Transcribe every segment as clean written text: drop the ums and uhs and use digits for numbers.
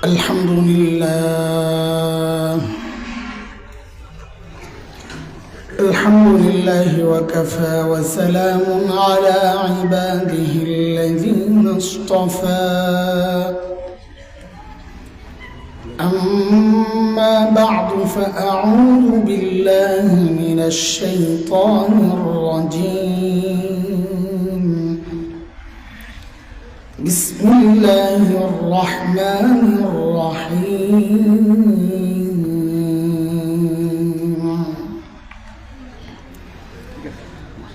الحمد لله وكفى وسلام على عباده الذين اصطفى أما بعد فأعوذ بالله من الشيطان الرجيم بسم الله الرحمن الرحيم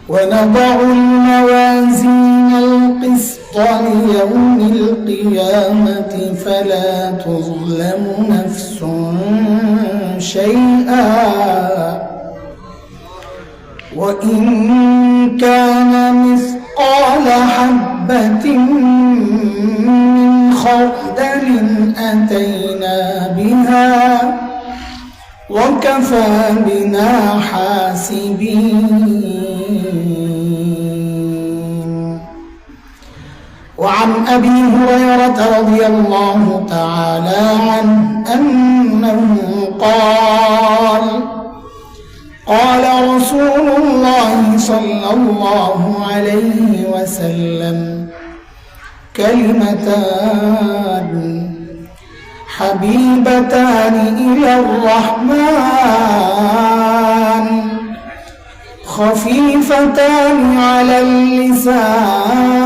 ونضع الموازين القسط ليوم القيامة فلا تظلم نفس شيئا وإن كان مثقال حبة من خردل أتينا بها وكفى بنا حاسبين. وعن أبي هريرة رضي الله تعالى عنه أنه قال رسول الله صلى الله عليه وسلم كلمتان حبيبتان إلى الرحمن خفيفتان على اللسان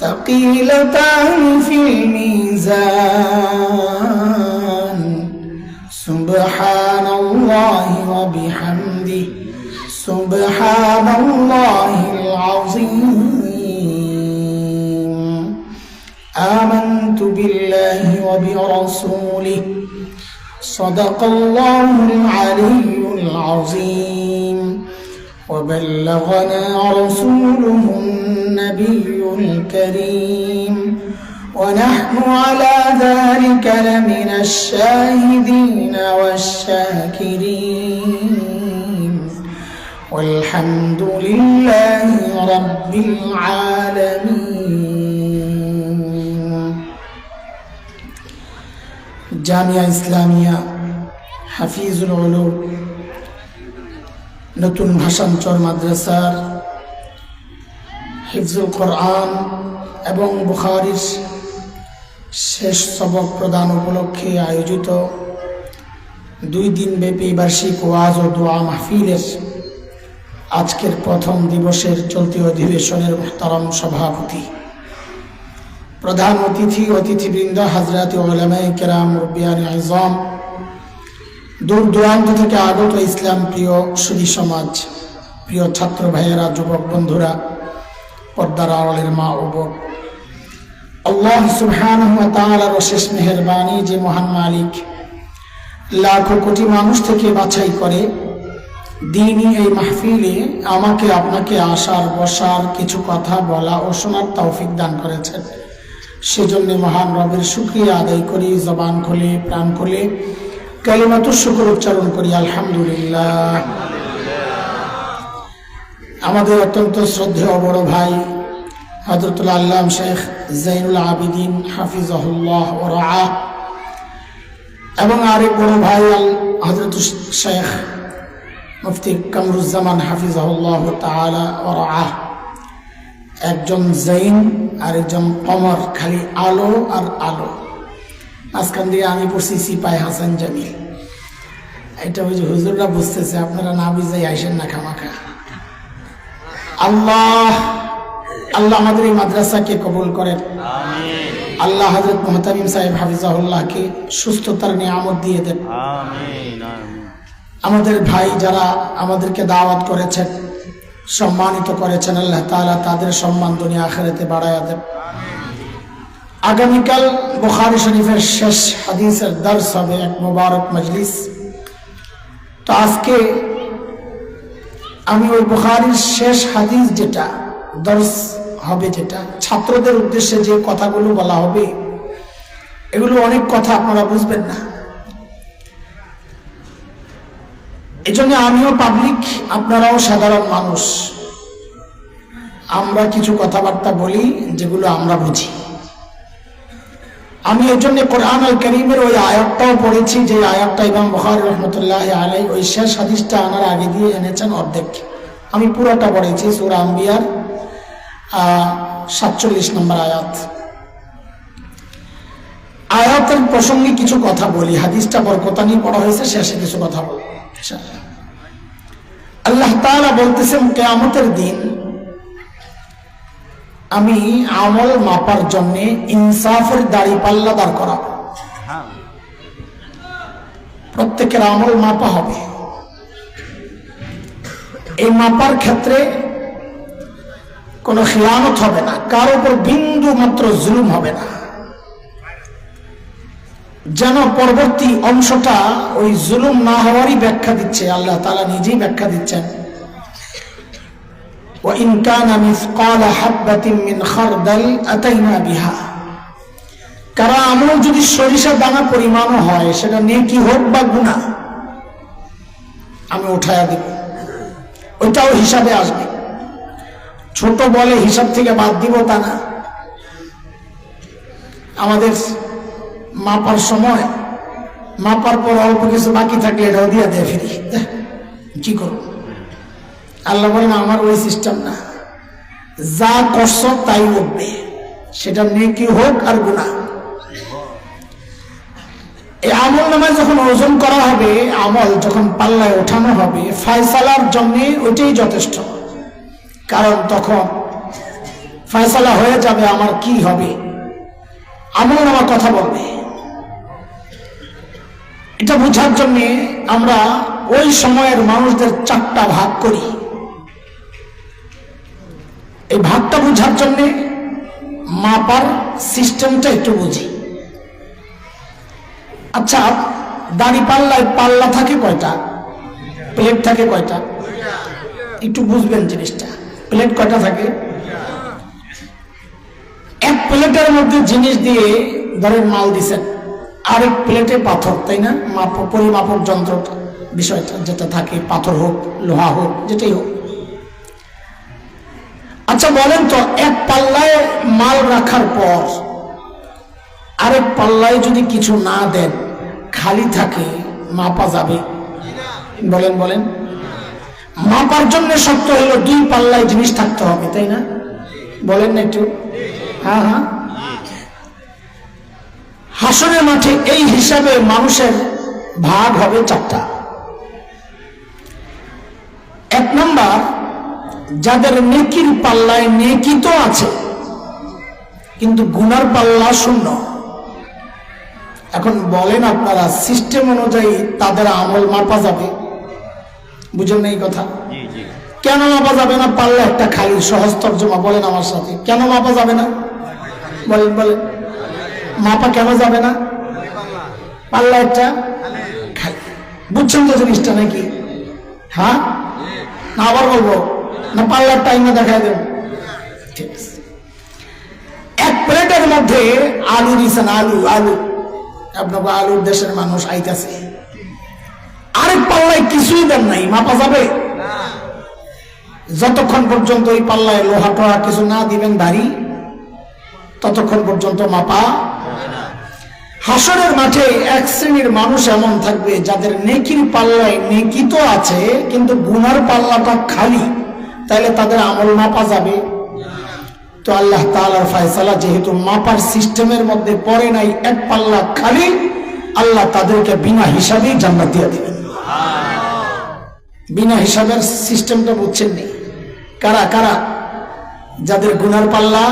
ثقيلتان في الميزان سبحان الله وبحمده سبحان الله العظيم. آمنت بالله وبرسوله صدق الله العلي العظيم وبلغنا رسوله النبي الكريم ونحن على ذلك لمن الشاهدين والشاكرين والحمد لله رب العالمين. জামিয়া ইসলামিয়া হাফিজুল উলুম নতুন ভাষাঞ্চর মাদ্রাসার হিফজুল কোরআন এবং বুখারীর শেষ সবক প্রদান উপলক্ষে আয়োজিত 2 দিনব্যাপী বার্ষিক ওয়াজ ও দোয়া মাহফিলের আজকের প্রথম দিবসের চলতি অধিবেশনের মুহতারাম সভাপতি, প্রধান অতিথিবৃন্দ, হযরত উলামায়ে কেরাম, মুরব্বিয়ানে আযম, দূর দূরান্ত থেকে আগত ইসলাম প্রিয় সুধী সমাজ, প্রিয় ছাত্র ভাইয়েরা, যুবক বন্ধুরা, পর্দার আড়ালের মা ও বোন, আল্লাহ সুবহানাহু ওয়া তাআলার অশেষ মেহেরবানি যে মহান মালিক লাখো কোটি মানুষ থেকে বাছাই করে দিনই এই মাহফিলে আমাকে আপনাকে আসার বসার কিছু কথা বলা ও শোনার তৌফিক দান করেছেন। সেজন্য মহান রবের শুকরিয়া আদায় করি, জবান খুলে প্রাণ খুলে কালিমাতুশ শুকর উচ্চারণ করি আলহামদুলিল্লাহ। আমাদের অত্যন্ত শ্রদ্ধেয় বড় ভাই হযরতুল আল্লাম শেখ জাইনুল আবিদিন হাফিজাহুল্লাহ ওয়া রাআহ এবং আরেক বড় ভাই হযরত শেখ মুফতি কামরুজ্জামান হাফিজাহুল্লাহ তাআলা ওয়া রাআহ, একজন জাইন আর একজন কমর, খালি আলো আর আলো। মাঝখান দিয়ে আমি পড়ছি সিপাই হাসান জামিল। এটা ওই যে হুজুররা বুঝতেছে, আপনারা না বুঝাই আইসেন না খামাখা। আল্লাহ আমাদের এই মাদ্রাসাকে কবুল করেন। আমিন। আল্লাহ হযরত মুহতামিম সাহেব হাফিজাহুল্লাহকে সুস্থতার নিয়ামত দিয়ে দেন। আমিন। আমাদের ভাই যারা আমাদেরকে দাওয়াত করেছেন, সম্মানিত করেছেন, আল্লাহ তাআলা তাদের সম্মান দুনিয়া আখিরাতে বাড়ায়া দেন। আগামীকাল বুখারী শরীফের শেষ হাদিসের দর্স হবে, এক মুবারক মজলিস। তো আজকে আমি ওই বুখারীর শেষ হাদিস যেটা দর্স হবে, যেটা ছাত্রদের উদ্দেশ্যে যে কথাগুলো বলা হবে, এগুলো অনেক কথা আপনারা বুঝবেন না। এজন্য আমিও পাবলিক, আপনারাও সাধারণ মানুষ, আমরা কিছু কথাবার্তা বলি যেগুলো আমরা বুঝি। আমি এই জন্য কোরআন আল কারীমের ওই আয়াতটাও পড়েছি, যে আয়াতটা ইমাম বুখারী রাহমাতুল্লাহ আলাইহি ওই শেষ হাদিসটা আনার আগে দিয়ে এনেছেন অর্ধেক। আমি পুরোটা পড়েছি, সূরা আম্বিয়ার 47 নম্বর আয়াত। আয়াতের প্রসঙ্গে কিছু কথা বলি, হাদিসটা বরকতানি পড়া হয়েছে, শেষে কিছু কথা বলি ইনশাআল্লাহ। আল্লাহ তাআলা বলতেছেন কিয়ামতের দিন আমি আমল মাপার জন্য ইনসাফের দাঁড়িপাল্লা দাঁড় করাবো। প্রত্যেকের আমল মাপা হবে। এই মাপার ক্ষেত্রে কোনো খিয়ানত হবে না, কারো উপর বিন্দু মাত্র জুলুম হবে না, যেন পরবর্তী অংশটা ওই জুলুম না হওয়ারই ব্যাখ্যা দিচ্ছে। আল্লাহ তাআলা নিজেই ব্যাখ্যা দিচ্ছেন, وَإِنْ كَانَ مِثْقَالَ حَبَّةٍ مِّنْ خَرْدَلٍ أَتَيْنَا بِهَا। কারো আমল যদি সরিষা দানা পরিমাণও হয়, সেটা নেকি হোক বা গুনাহ, আমি উঠায়া দেব, ওইটাও হিসাবে আসবে। ছোট বলে হিসাব থেকে বাদ দিব তা না। আমাদের মাপার সময় মাপার পর অল্প কিছু বাকি থাকলে এটাও দিয়ে দেয় ফিরি, কি করব? আল্লাহ বলেন আমার ওই সিস্টেম না, যা করছ তাই উঠবে, সেটা নেকি হোক আর গুনাহ। এই আমল নামায় যখন ওজন করা হবে, আমল যখন পাল্লায় ওঠানো হবে, ফয়সালার জন্য ওইটাই যথেষ্ট। কারণ তখন ফয়সালা হয়ে যাবে আমার কি হবে, আমল নামা কথা বলবে। এটা বোঝার জন্য আমরা ওই সময়ের মানুষদের 4টা ভাগ করি। এই ভাগটা বোঝার জন্য মাপার সিস্টেমটা একটু বুঝি। আচ্ছা, দাড়ি পাল্লায় পাল্লা থাকে কয়টা? প্লেট থাকে কয়টা? একটু বুঝবেন জিনিসটা। প্লেট কয়টা থাকে? এক প্লেটের মধ্যে জিনিস দিয়ে ধরেন মাল দিছেন, আরেক প্লেটে পাথর, তাই না? পরিমাপক যন্ত্র বিষয়টা যেটা থাকে, পাথর হোক লোহা হোক যেটাই হোক। আচ্ছা বলেন তো, এক পাল্লায় মাল রাখার পর আরেক পাল্লায় যদি কিছু না দেন, খালি থাকে, মাপা যাবে? বলেন বলেন। মাপার জন্য শর্ত হলো 2 পাল্লায় জিনিস থাকতে হবে, তাই না? বলেন না একটু? হ্যাঁ হ্যাঁ। হাসরের মাঠে এই হিসাবে মানুষের ভাগ হবে 4টা। 1 নাম্বার, যাদের নেকির পাল্লায় নেকি তো আছে কিন্তু গুনার পাল্লা শূন্য। এখন বলেন আপনারা, সিস্টেম অনুযায়ী তাদের আমল মাপা যাবে? বুঝেন না এই কথা? কেন মাপা যাবে না? পাল্লা একটা খালি, সহজ তর্জমা বলেন আমার সাথে। কেন মাপা যাবে না? বলেন বলেন। মাপা কেন যাবে না? পাল্লা একটা খালি। বুঝছেন তো জিনিসটা নাকি? হ্যাঁ না আবার বলবো না? পাল্লার টাইম না দেখায় দেব। ঠিক আছে। এক প্লেটের মধ্যে আলু দিয়েছেন, আলু আলু আপনাকে আলুর দেশের মানুষ আইতাছে, আরেক পাল্লায় কিছুই দেন নাই, মাপা যাবে? যতক্ষণ পর্যন্ত ওই পাল্লায় লোহা টোহা কিছু না দিবেন দাড়ি, ততক্ষণ পর্যন্ত মাপা। হাসরের মাঠে এক শ্রেণীর মানুষ এমন থাকবে যাদের নেকির পাল্লায় নেকি তো আছে কিন্তু গুনার পাল্লাটা খালি, তাহলে তাদের আমল মাপা যাবে? তো আল্লাহ তাআলার ফয়সালা যেহেতু মাপার সিস্টেমের মধ্যে পড়ে নাই, এক পাল্লা খালি, আল্লাহ তাদেরকে বিনা হিসাবেই জান্নাত দিয়ে দিবেন। বিনা হিসাবের সিস্টেমটা বুঝছেন নি? কারা কারা? যাদের গুনার পাল্লা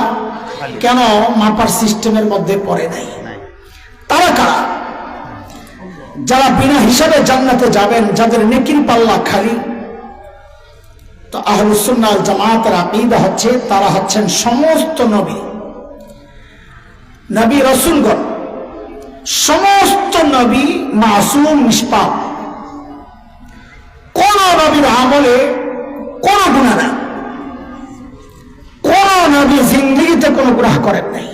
কেন মাপার সিস্টেমের মধ্যে পড়ে নাই, তারা কারা? যারা বিনা হিসাবে জান্নাতে যাবেন, যাদের নেকির পাল্লা খালি। তো আহলুস সুন্নাহ ওয়াল জামাতের আকীদা হচ্ছে, তারা হচ্ছেন সমস্ত নবী, নবী রাসূলগণ, সমস্ত নবী মাসুম নিষ্পাপ। কোন নবীর আমলে কোন গুনাহ না, কোন নবী জিন্দেগিতে কোনো গুনাহ করেন নাই।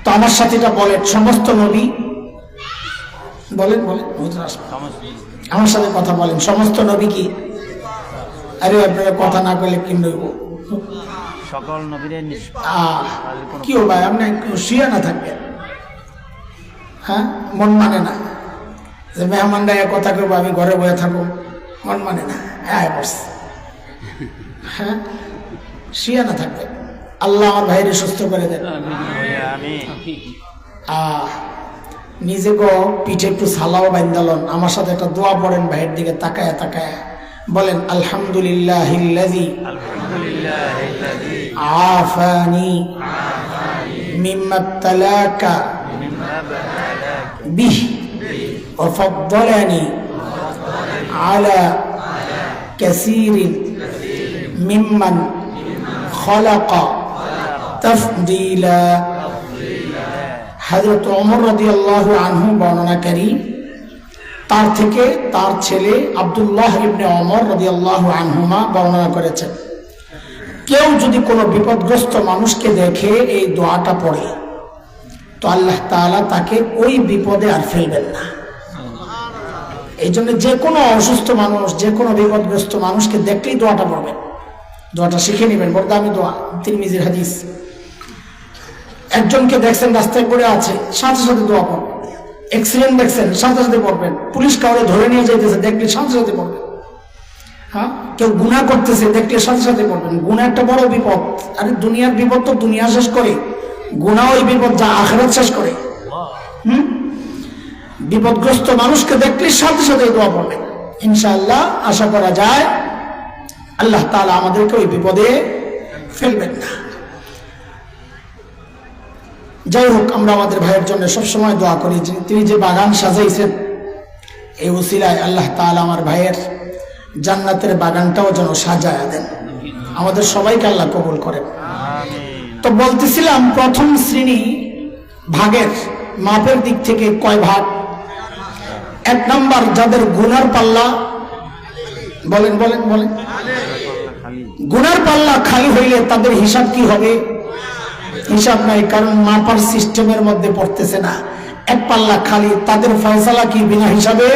তো আমার সাথে এটা বলেন, সমস্ত নবী বলেন বলেন, আমার সাথে কথা বলেন, সমস্ত নবী কি? আরে আপনারা কথা না কইলে কি হইব? সকল নবীদের কি ও ভাই, আপনি শুয়ে না থাকবেন? হ্যাঁ, মন মানে না যে মেহমানরা কথা কইব, আমি ঘরে বসে থাকবো, মন মানে না। হ্যাঁ বস, হ্যাঁ শুয়ে না থাকবেন। আল্লাহ আমার ভাইরে সুস্থ করে দেন। নিজে গো পিঠে একটু সালাও বাইন্দালন, আমার সাথে একটা দোয়া পড়েন, ভাইয়ের দিকে তাকায়া তাকায়া বলেন আলহামদুলিল্লাহিল্লাযী আফানি মিম্মা ইবতালাকা বিহি ওয়া ফাদ্দালানি আলা কাসীরিন মিম্মান খালাকা তাফদীলা। হযরত ওমর রাদিয়াল্লাহু আনহু বর্ণনাকারী, তার থেকে তার ছেলে আব্দুল্লাহ ইবনে ওমর রাদিয়াল্লাহু আনহুমা বর্ণনা করেছেন, কেউ যদি কোনো বিপদগ্রস্ত মানুষকে দেখে এই দোয়াটা পড়ে তো আল্লাহ তাআলা তাকে ওই বিপদে আর ফেলবেন না। এই জন্য যে কোনো অসুস্থ মানুষ, যে কোনো বিপদগ্রস্ত মানুষকে দেখলেই দোয়াটা পড়বেন, দোয়াটা শিখে নেবেন। বড় দামি দোয়া, তিরমিজির হাদিস। একজনকে দেখছেন রাস্তায় পড়ে আছে, সাথে সাথে দোয়া পড়বেন। অ্যাক্সিডেন্ট দেখছেন, সাথে সাথে পড়বেন। পুলিশ কাউরে ধরে নিয়ে যাইতেছে, দেখলে সাথে সাথে পড়বেন। হ্যাঁ, কেউ গুনাহ করতেছে, দেখলে সাথে সাথে পড়বেন। গুনাহ একটা বড় বিপদ। আরে দুনিয়ার বিপদ তো দুনিয়া শেষ করে, গুনাহ ওই বিপদ যা আখিরাত শেষ করে। বিপদগ্রস্ত মানুষকে দেখলে সাথে সাথে দোয়া পড়বেন। ইনশাআল্লাহ আশা করা যায় আল্লাহ তাআলা আমাদেরকে ওই বিপদে ফেলবেন না। যাই হোক, আমরা আমাদের ভাইয়ের জন্য সবসময় দোয়া করি, তিনি যে বাগান সাজাইছেন এই উসিলায় আল্লাহ তাআলা আমার ভাইয়ের জান্নাতের বাগানটাও যেন সাজায়া দেন, আমাদের সবাইকে আল্লাহ কবুল করেন। তো বলতেছিলাম, প্রথম শ্রেণী ভাগের মাপের দিক থেকে কয় ভাগ? এক নাম্বার, যাদের গুনার পাল্লা, বলেন বলেন বলেন, গুনার পাল্লা খালি হইলে তাদের হিসাব কি হবে? হিসাব নাই, কারণ মাপার সিস্টেমের মধ্যে পড়তেছে না। এক পাল্লা খালি, তাদের ফয়সালা কি বিনা হিসাবে?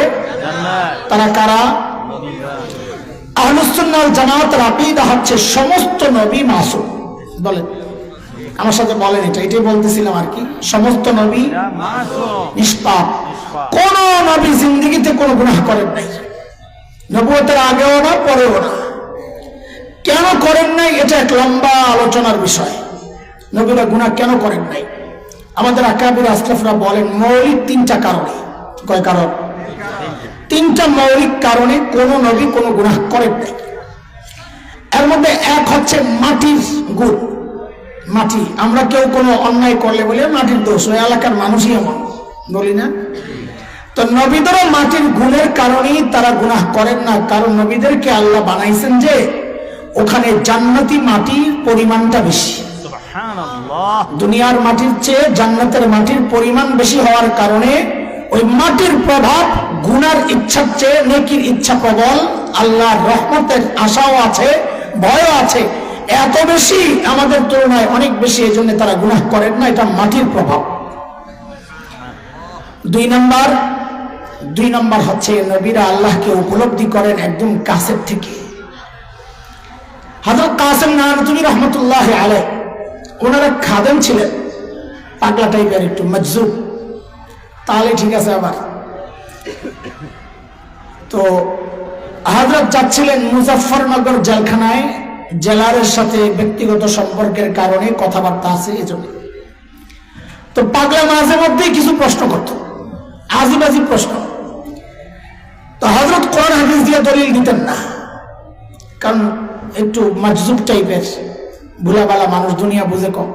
তারা কারা? আহলুস সুন্নাহ ওয়াল জামাতের আকীদা হচ্ছে সমস্ত নবী মাসুম। বলেন আমার সাথে, বলেন এটাই বলতেছিলাম আর কি। সমস্ত নবী নিষ্পাপ, কোন নবী জিন্দেগিতে কোনো গুনাহ করেন নাই, নবুয়তের আগেও না পরেও না। কেন করেন নাই এটা এক লম্বা আলোচনার বিষয়। নবীরা গুনাহ কেন করেন নাই? আমাদের আকাবির আসলাফরা বলেন মৌলিক তিনটা কারণে। কয় কারণ? তিনটা মৌলিক কারণে কোন নবী কোনো গুনাহ করেন নাই। এর মধ্যে এক হচ্ছে মাটির গুণ। মাটি, আমরা কেউ কোনো অন্যায় করলে বলে মাটির দোষ, ওই এলাকার মানুষই এমন বলি না। তো নবীদেরও মাটির গুণের কারণেই তারা গুনাহ করেন না, কারণ নবীদেরকে আল্লাহ বানাইছেন যে ওখানে জান্নাতি মাটির পরিমাণটা বেশি। দুনিয়ার মাটির চেয়ে জান্নাতের মাটির পরিমাণ বেশি হওয়ার কারণে ওই মাটির প্রভাব গুনার ইচ্ছার চেয়ে নেকির ইচ্ছা প্রবল। আল্লাহর রহমতের আশাও আছে, ভয়ও আছে, এত বেশি আমাদের তুলনায় অনেক বেশি। এই জন্য তারা গুনাহ করেন না, এটা মাটির প্রভাব। দুই নাম্বার হচ্ছে নবীরা আল্লাহকে উপলব্ধি করেন একদম কাছের থেকে। হযরত কাসেম নানতুবী রহমতুল্লাহ আলাইহি, ওনারা খাদেম ছিলেন, পাগলা টাইপের, একটু মজজুব, তাহলে ঠিক আছে। আবার তো হযরত যাচ্ছিলেন মুজাফফরনগর জেলখানায়, জেলারের সাথে ব্যক্তিগত সম্পর্কের কারণে কথাবার্তা আছে এজন্য। তো পাগলা মাঝে মধ্যেই কিছু প্রশ্ন করত, আজিবাজি প্রশ্ন। তো হযরত কোরআন হাদিস দিয়ে দলিল দিতেন না, কারণ একটু মজজুব টাইপের, ভুলাবালা মানুষ, দুনিয়া বুঝে কম।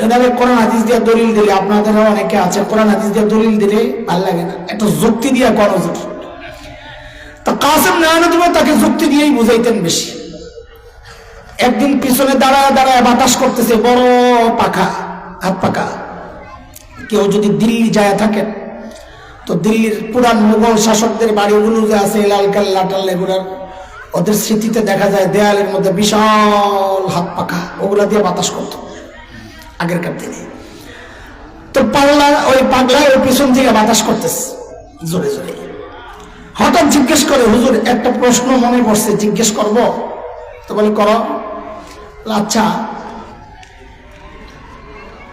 এভাবে কোরআন হাদিস দিয়ে দলিল দিলে, আপনাদেরও অনেকে আছে কোরআন হাদিস দিয়ে দলিল দিলে ভাল লাগে না, একটা যুক্তি দিয়ে করো। তো কাসেম নানতুবী তাকে যুক্তি দিয়েই বুঝাইতেন বেশি। একদিন পিছনে দাঁড়ায় দাঁড়ায় বাতাস করতেছে, বড় পাখা, হাত পাখা। কেউ যদি দিল্লি যায় থাকেন তো দিল্লির পুরান মুঘল শাসকদের বাড়িগুলো যে আছে, লালকেল্লা টাল্লাগুলার, ওদের স্মৃতিতে দেখা যায় দেয়ালের মধ্যে বিশাল হাত পাখা, ওগুলা দিয়ে বাতাস করত আগেরকার দিনে। তো পাগলা ওই পিছন থেকে বাতাস করতেছে জোরে জোরে। হঠাৎ জিজ্ঞেস করে, হুজুর একটা প্রশ্ন মনে পড়ছে, জিজ্ঞেস করব? তো বলে করো। আচ্ছা,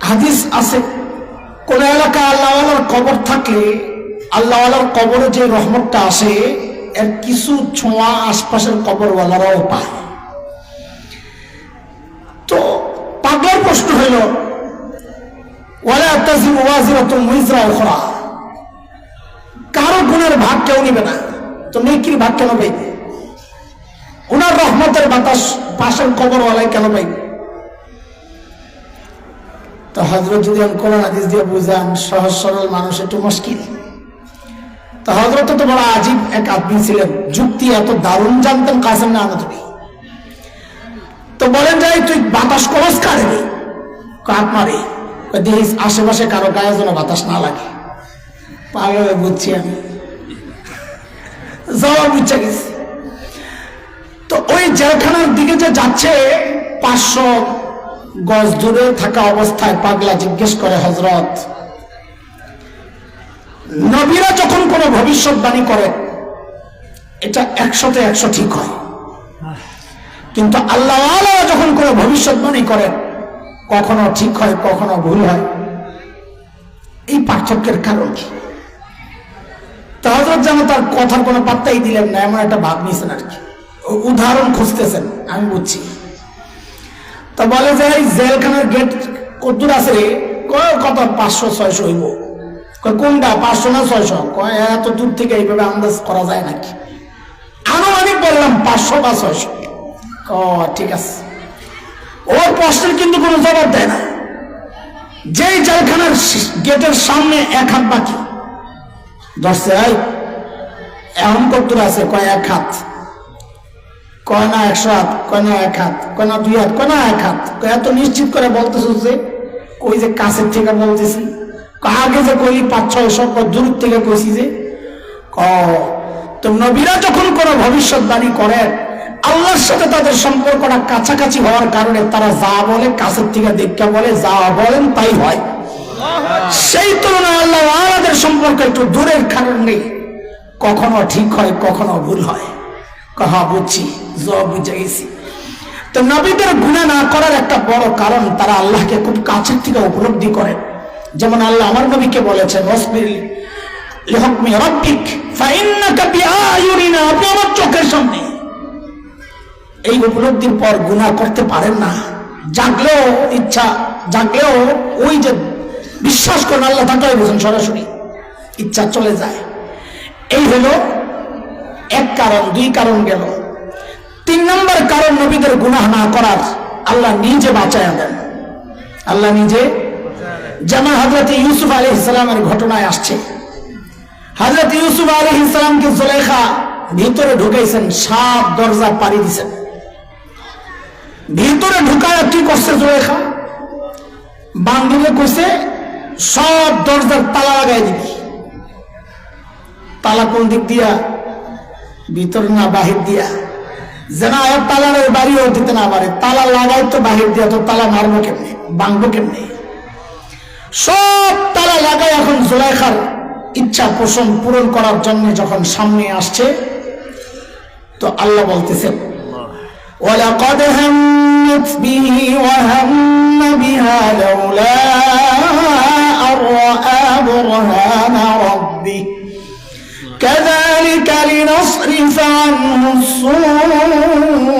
হাদিস আছে কোন এলাকায় আল্লাহওয়ালার কবর থাকলে আল্লাহওয়ালার কবরে যে রহমতটা আসে এর কিছু ছোঁয়া আশপাশের কবরওয়ালারাও পায়। তো পাগলার প্রশ্ন হইল, ওয়ালা তাজিরু ওয়াজিরাতুন উযরা উখরা, কারো গুণের ভাগ কেউ নিবে না, তো নেকির ভাগ কেন পাইবে? ওনার রহমতের বাতাস পাশের কবরওয়ালায় কেন পাইবে? তো হযরত যদি কোরআন হাদিস দিয়ে বুঝান, সহজ সরল মানুষ একটু মুশকিল। তো হযরত তো বড় আজীব এক আদমি ছিলেন, যুক্তি এত দারুণ জানতেন কাসেম নানতুবি। তো বলেন যাই, তুই বাতাস কবজ কারে রে? কাক মারে, দেখিস আশেপাশে কারো গায়ে যেন বাতাস না লাগে। পাগল বুঝছি আমি, জবাব বুঝছে গেছি। তো ওই জেলখানার দিকে যে যাচ্ছে, 500 গজ দূরে থাকা অবস্থায় পাগলা জিজ্ঞেস করে, হযরত, নবীরা যখন কোনো ভবিষ্যৎবাণী করে এটা 100তে 100 ঠিক হয়, কিন্তু আল্লাহওয়ালা যখন কোনো ভবিষ্যৎবাণী করেন কখনো ঠিক হয়, কখনো ভুল হয়। এই পার্থক্যের কারণ কি? তো হযরত যেন তার কথার কোনো পাত্তাই দিলেন না, এমন একটা ভাব নিয়েছেন আর কি, উদাহরণ খুঁজতেছেন, আমি বুঝছি। তো বলে যে এই জেলখানার গেট কতদূর আছে রে? কত 500-600 হইব। কোনটা 500 না 600? এত দূর থেকে এইভাবে আন্দাজ করা যায় নাকি? আনুমানিক বললাম 500 বা 600। ঠিক আছে। ওর প্রশ্নের কিন্তু কোনো জবাব দেয় না। যেই জেলখানার গেটের সামনে 1 হাত বাকি, ধরছে, এখন কতদূর আছে? 1 হাত। কয় না 100 হাত, কয় না 1 হাত, কয় না 2 হাত, কয় না 1 হাত। এত নিশ্চিত করে বলতেছ যে? কই যে কাছের থেকে বলতেছি, আগে যে কইলি 500-600 দূর থেকে কইছি যে। তো নবীরা যখন কোনো ভবিষ্যৎবাণী করেন, আল্লাহর সাথে তাদের সম্পর্কটা কাছাকাছি হওয়ার কারণে তারা যা বলে কাছের থেকে দেখে বলে, যা বলেন তাই হয়। সেই তুলনায় আল্লাহ আলাদের সম্পর্ক একটু দূরের কারণে কখনো ঠিক হয়, কখনো ভুল হয়। বুঝছি, জবাব বুঝে গেছি। তো নবীদের গুনাহ না করার একটা বড় কারণ, তারা আল্লাহকে খুব কাছের থেকে উপলব্ধি করেন। যেমন আল্লাহ আমার নবীকে বলেছেন, ওয়াসবির লিহুকমি রাব্বিক ফাইন্নাকা বিআয়ুনিনা, আপনি আমার চোখের সামনে। এই উপলব্ধির পর গুনাহ করতে পারেন না, জাগলেও ইচ্ছা জাগলেও ওই যে বিশ্বাস করেন আল্লাহ তাকেই বুঝেন, সরাসরি ইচ্ছা চলে যায়। এই হলো এক কারণ। 2 কারণ গেল। 3 নম্বর কারণ নবীদের গুনাহ না করার, আল্লাহ নিজে বাঁচায় দেন। আল্লাহ নিজে, যেমন হযরত ইউসুফ আলাইহিস সালামের ঘটনায় আসছে। হযরত ইউসুফ আলাইহিস সালামকে জুলাইখা ভিতরে ঢুকাইছেন, 7 দরজা পাড়ি দিয়েছেন। ভিতরে ঢুকায় কি করছে জুলাইখা? বান্দিলে কইছে, সব দরজার তালা লাগাই দিবি। তালা কোন দিক দিয়া? ভিতর না বাহির দিয়া? যেন তালার বাড়িও দিতে না পারে, তালা লাগাই তো বাহির দিয়া, তো তালা মারবো কেমনে, ভাঙবো কেমনে? সব তালা লাগাই এখন জুলাইখার ইচ্ছা পোষণ পূরণ করার জন্য যখন সামনে আসছে, তো আল্লাহ বলতেছেন, ওয়ালাকাদ হাম্মাত বিহি ওয়া হাম্মা বিহা লাউলা আরআ বুরহানা রাব্বি كذلك لنصرف عنه السوء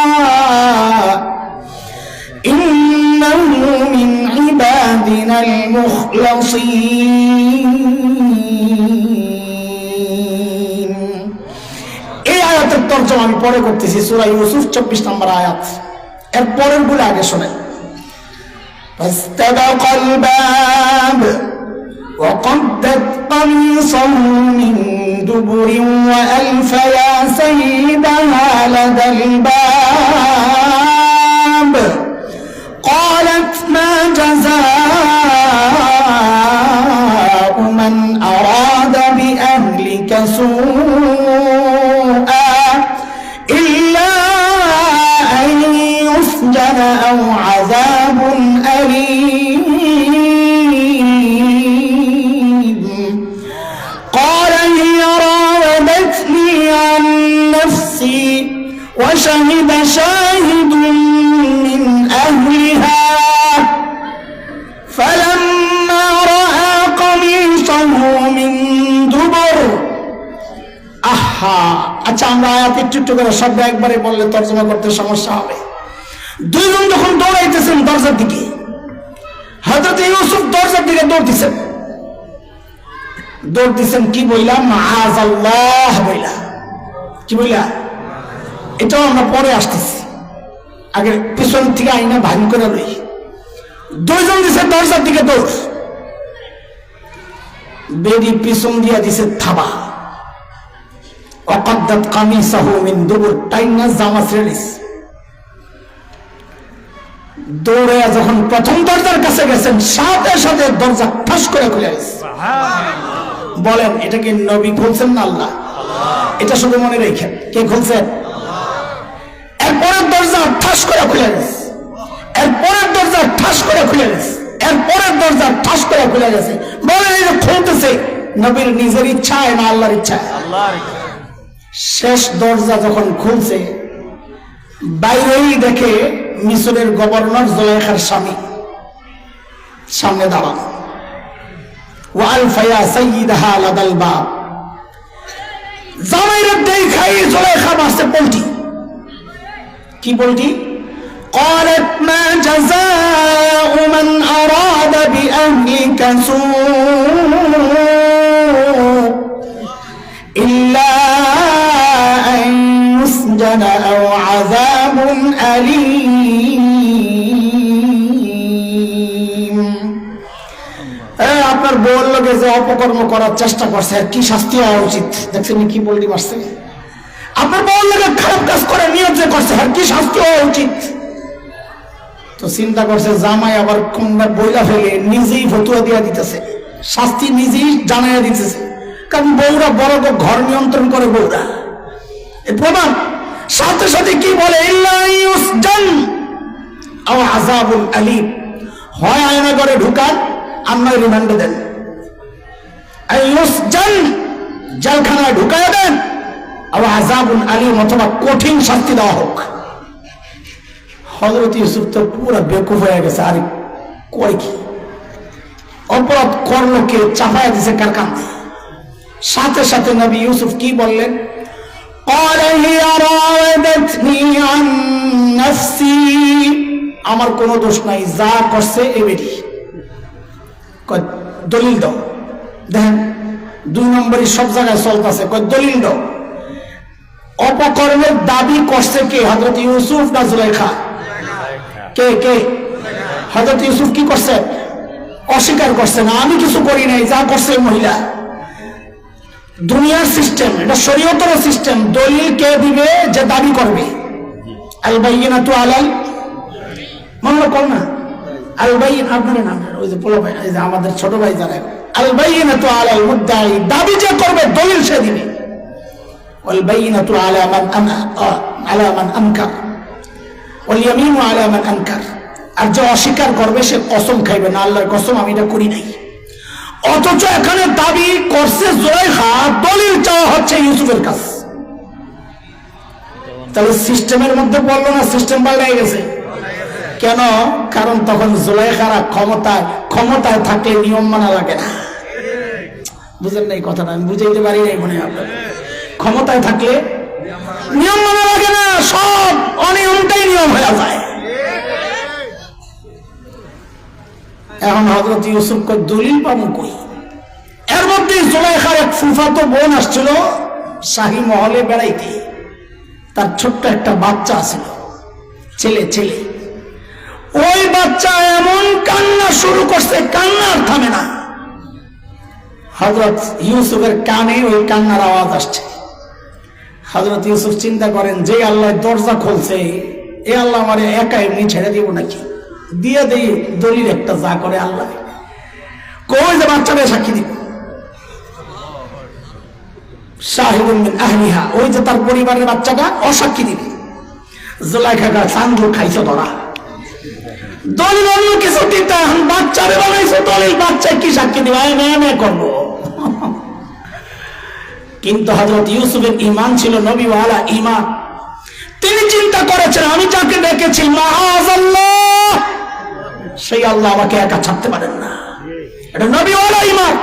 والفحشاء إنه من عبادنا المخلصين। এই আয়াতের তরজমা আমি পরে করতেছি, সূরা ইউসুফ 24 নম্বর আয়াত। এর পরের গুলো আগে শোনেন। فاستبق الباب وقدت قميصه من دبر وألف يا سيدها لدى الباب قالت ما جزاء من أراد بأهلك سوءا إلا أن يسجن أو عذاب أليم। نفسي وشهد شاهد من أهلها فلما رأى قميصه من دبر আচ্ছা আমরা আয়াত একটু করে শব্দ একবারে বললে তর্জমা করতে সমস্যা হবে। দুইজন যখন দৌড়াইতেছেন দরজার দিকে, হযরত ইউসুফ দরজার দিকে দৌড় দিছেন কি বইলাম, মাআযাল্লাহ বইলা, কি বইলা, এটাও আমরা পরে আসতেছি, আগে পিছন থেকে আইনা ভাঙ করে লই। দুইজন দিছে দরজার দিকে দৌড়, বেরি পিছন দিয়া দিছে থাবা, ওয়াকাদ্দাত কামিসাহু মিন দুবুর, টাইনা জামা ছেড়ে দৌড়ে যখন প্রথম দরজার কাছে গেছেন সাথে সাথে দরজা ঠাস করে খুলে গেছে। বলেন এটা কি নবী খুলছেন না আল্লাহ? এটা শুধু মনে রেখেন, কে খুলছেন? এরপরের দরজা ঠাস করে খুলে গেছে, এরপরের দরজা ঠাস করে খুলে গেছে, এরপরের দরজা ঠাস করে খুলে গেছে। বলেন এই যে খুলতেছে নবীর নিজের ইচ্ছায় না আল্লাহর ইচ্ছায়? শেষ দরজা যখন খুলছে বাইরেই দেখে মিশরের গভর্নর জুলাইখার স্বামী সামনে দাঁড়ানো। ওয়ালফায়া সাইয়্যিদাহা লাদাল বাব, জামাইরে দেখাই জুলাইখা মারছে পল্টি। কি পল্টি? قالت ما جزاء من أراد بأهلك سوء إلا أن يسجن أو عذاب أليم। আপনার বউর লোকে যে অপকর্ম করার চেষ্টা করছে কি শাস্তি হওয়া উচিত? দেখছেন কি বলতে পারছে? আপনার বউর লোকে খারাপ কাজ করে নিয়ত যে করছে আর কি শাস্তি হওয়া উচিত? তো চিন্তা করছে জামাই আবার কোনটা বইলা ফেলে নিজেই ফতুয়া দিয়া দিতেছে, শাস্তি নিজেই জানাইয়া দিতেছে, কারণ বউরা বড় ঘর নিয়ন্ত্রণ করে বউরা। এর প্রমাণ সাথে সাথে কি বলে, ইল্লা ইউসজান আও আযাবুন আলীম, হয় আয়না করে ঢুকান আর নয় রিমান্ডে দেন। ইউসজান জেলখানায় ঢুকায় দেন, আও আযাবুন আলীম অথবা কঠিন শাস্তি দেওয়া হোক। হযরত ইউসুফ তো পুরো বেকুফ হয়ে গেছে, আর কয় কি অপরাধ করলো কে, চাপায়া দিছে কার কাঁধে। সাথে সাথে নবী ইউসুফ কি বললেন, قال هي راودتني عن نفسي, আমার কোনো দোষ নাই, যা করছে এ বেটি। দলিল দাও। দেখেন 2 নম্বরই সব জায়গায় চলতেছে, দলিল দাও। অপকর্মের দাবি করছে কে, হযরত ইউসুফ না জুলাইখা? কে কে? হযরত ইউসুফ কি করছে? অস্বীকার করছে না, আমি কিছু করি নাই, যা করছে মহিলা। দুনিয়ার সিস্টেম, এটা শরীয়তের সিস্টেম। দলিল কে দিবে? যে দাবি করবে। আল বাইয়িনাতু আলাল, মনে কর না আল বাইয়িন, আপনার নাম ওই যে পোলা ভাই, এই যে আমাদের ছোট ভাই যারা, আল বাইয়িনাতু আলাল মুদ্দাই, দাবি যে করবে দলিল সে দিবে। ওয়াল বাইয়িনাতু আলা মান আনকার ওয়াল ইয়ামিনু আলা মান আনকার, আর যে অস্বীকার করবে সে কসম খাইবে না, আল্লাহর কসম আমি এটা করি নাই। অথচ এখানে দাবি করছে জুলাইখা, দলিল চাওয়া হচ্ছে ইউসুফের কাছে। তাহলে সিস্টেমের মধ্যে বললো না, সিস্টেম পাল্টাই গেছে। কেন? কারণ তখন জুলাইখারা ক্ষমতায় থাকলে নিয়ম মানা লাগে না। বুঝেন নাই কথাটা? আমি বুঝাইতে পারি নাই মনে হয় আপনার। ক্ষমতায় থাকলে নিয়ম মানা লাগে না, সব অনিয়মটাই নিয়ম হয়ে যায়। এখন হযরত ইউসুফ কই দলিল পাবো কই? এর মধ্যে জুলাইখার এক ফুফাতো বোন আসছিল শাহী মহলে বেড়াইতে, তার ছোট্ট একটা বাচ্চা ছিল, ছেলে। ওই বাচ্চা এমন কান্না শুরু করছে, কান্নার থামে না। হযরত ইউসুফের কানে ওই কান্নার আওয়াজ আসছে। হযরত ইউসুফ চিন্তা করেন, যে আল্লাহ দরজা খুলছে, এ আল্লাহ আমার একা এমনি ছেড়ে দিব নাকি? দিয়ে দেই দলিল একটা, যা করে আল্লাহ। কই যে বাচ্চাকে সাক্ষী দিব, শাহিদুন মিন আহলিহা, ওই যে তার পরিবারের বাচ্চাটা অসাক্ষী দিবে। জুলাইখা গা চান্দু খাইছো ধরা, দলিল অন্য কিছু দিতে, বাচ্চারে বানাইছো দলিল, বাচ্চায় কি সাক্ষী দিবা? আমি করবো। কিন্তু হযরত ইউসুফের ঈমান ছিল নবীওয়ালা ঈমান। তিনি চিন্তা করেছেন, আমি যাকে ডেকেছি মাআযাল্লাহ, সেই আল্লাহ আমাকে একা ছাড়তে পারেন না। এটা নবীওয়ালা ঈমান।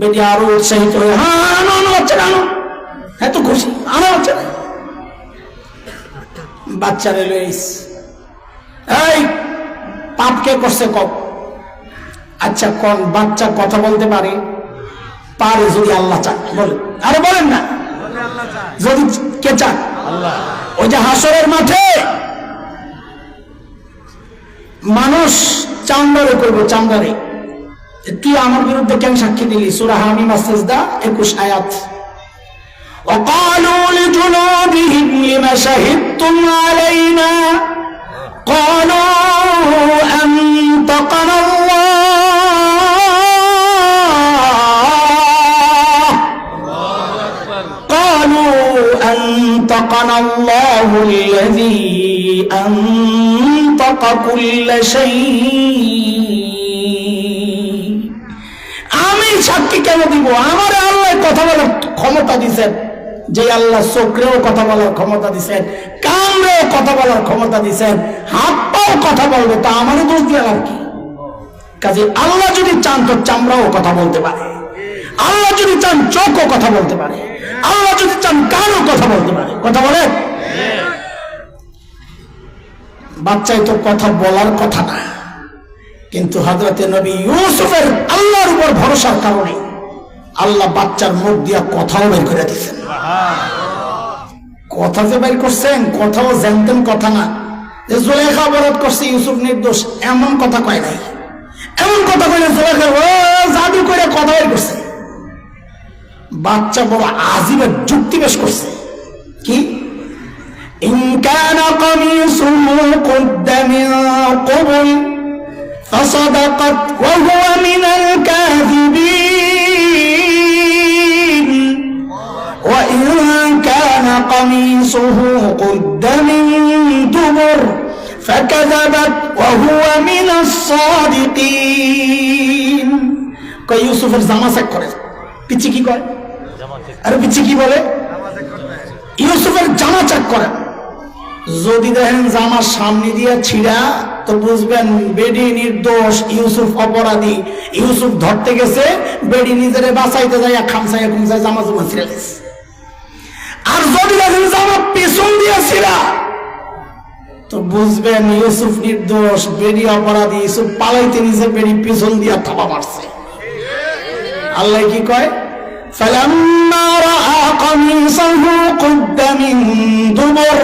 বেটি আরো উৎসাহিত হয়ে আনো হচ্ছে না, এত খুশি, আনো হচ্ছে না। বাচ্চারে লইস, এই পাপ কে করছে কব? আচ্ছা কোন বাচ্চা কথা বলতে পারে? পারে যদি আল্লাহ চান। বলেন, আরে বলেন না, যদি কে চান? আল্লাহ। ওই যে হাসরের মাঠে মানুষ চামড়ারে করবো, চামড়ারে, তুই আমার বিরুদ্ধে কেন সাক্ষী দিলি? সূরা হামিম সাজদা 21 আয়াত। وقالوا لجنودهم لم شهدتم علينا قالوا أنطقنا الله قالوا أنطقنا الله الذي أنطق كل شيء। আমি সাক্ষী কেন দিব? আমার আল্লাহ কথা বলার ক্ষমতা দিয়েছেন, যে আল্লাহ চোখেও কথা বলার ক্ষমতা দিয়েছেন, কানেও কথা বলার ক্ষমতা দিয়েছেন, হাত পাও কথা বলবে, তা আমারও দোষ দিয়ে আর কি? কাজে আল্লাহ যদি চান তো চামড়াও কথা বলতে পারে, আল্লাহ যদি চান চোখও কথা বলতে পারে, আল্লাহ যদি চান কানও কথা বলতে পারে। কথা বলে? বাচ্চাই তো কথা বলার কথা না, কিন্তু হযরতে নবী ইউসুফের আল্লাহর উপর ভরসার কারণে আল্লাহ বাচ্চার মুখ দিয়া কথাও বের করে দিচ্ছেন। কথা যে বের করছেন, কথাও জানতেন কথা না যে জুলেখা অপরাধ করছে, ইউসুফ নির্দোষ, এমন কথা কয় নাই। এমন কথা কইলে জুলেখা ও জাদু করে কথা বের করছে। বাচ্চা বড় আজীবের যুক্তি পেশ করছে। কি? ইন কানা কামিসুহু কুদ্দা মিন ক্বাবল فصدقت وهو من الكاذبين وإن كان قميصه قد من دبر فكذبت وهو من الصادقين। কই ইউসুফের জামা চেক করে, পিচ্ছি কি কয়? আরে পিচ্ছি কি বলে? ইউসুফের জামা চেক করে। যদি দেখেন জামার সামনে দিয়ে ছিঁড়া, তো বুঝবেন বেডি নির্দোষ, ইউসুফ অপরাধী। ইউসুফ ধরতে গেছে, বেডি নিজেরে বাঁচাইতে যায়, খামসাইয়া খুমসাই জামা জমা ছিঁড়ে গেছে। আর যদি দেখেন জামা পিছন দিয়ে ছিঁড়া, তো বুঝবেন ইউসুফ নির্দোষ, বেডি অপরাধী। ইউসুফ পালাইতে নিজে, বেডি পিছন দিয়ে থাপা মারছে। আল্লাহ কি কয়? ফালাম্মা রাআ কামিসাহু কুদ্দা মিন দুবুর,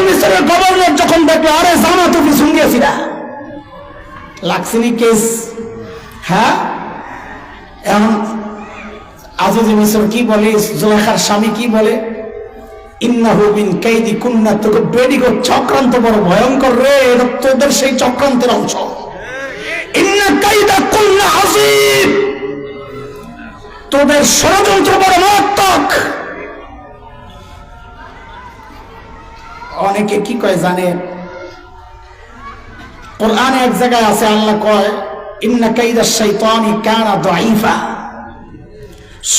মিসরের গভর্নর যখন দেখলো আরে জামা তো পিছন দিয়েছি না, লাগছিনি কেস। হ্যাঁ, এখন আজিজ মিসর কি বলে, জুলেখার স্বামী কি বলে? ইন্নাহু মিন কাইদি কুন্না, তোকে বেডিগো চক্রান্ত বড় ভয়ঙ্কর রে, এটা তোদের সেই চক্রান্তের অংশ। ইন্না কাইদা কুন্না আযীম, তোদের ষড়যন্ত্র বড় মারাত্মক। অনেকে কি কয় জানেন? কোরআনে এক জায়গায় আছে, আল্লাহ কয় ইন্না কাইদাশ শাইতানি কানা দাঈফা,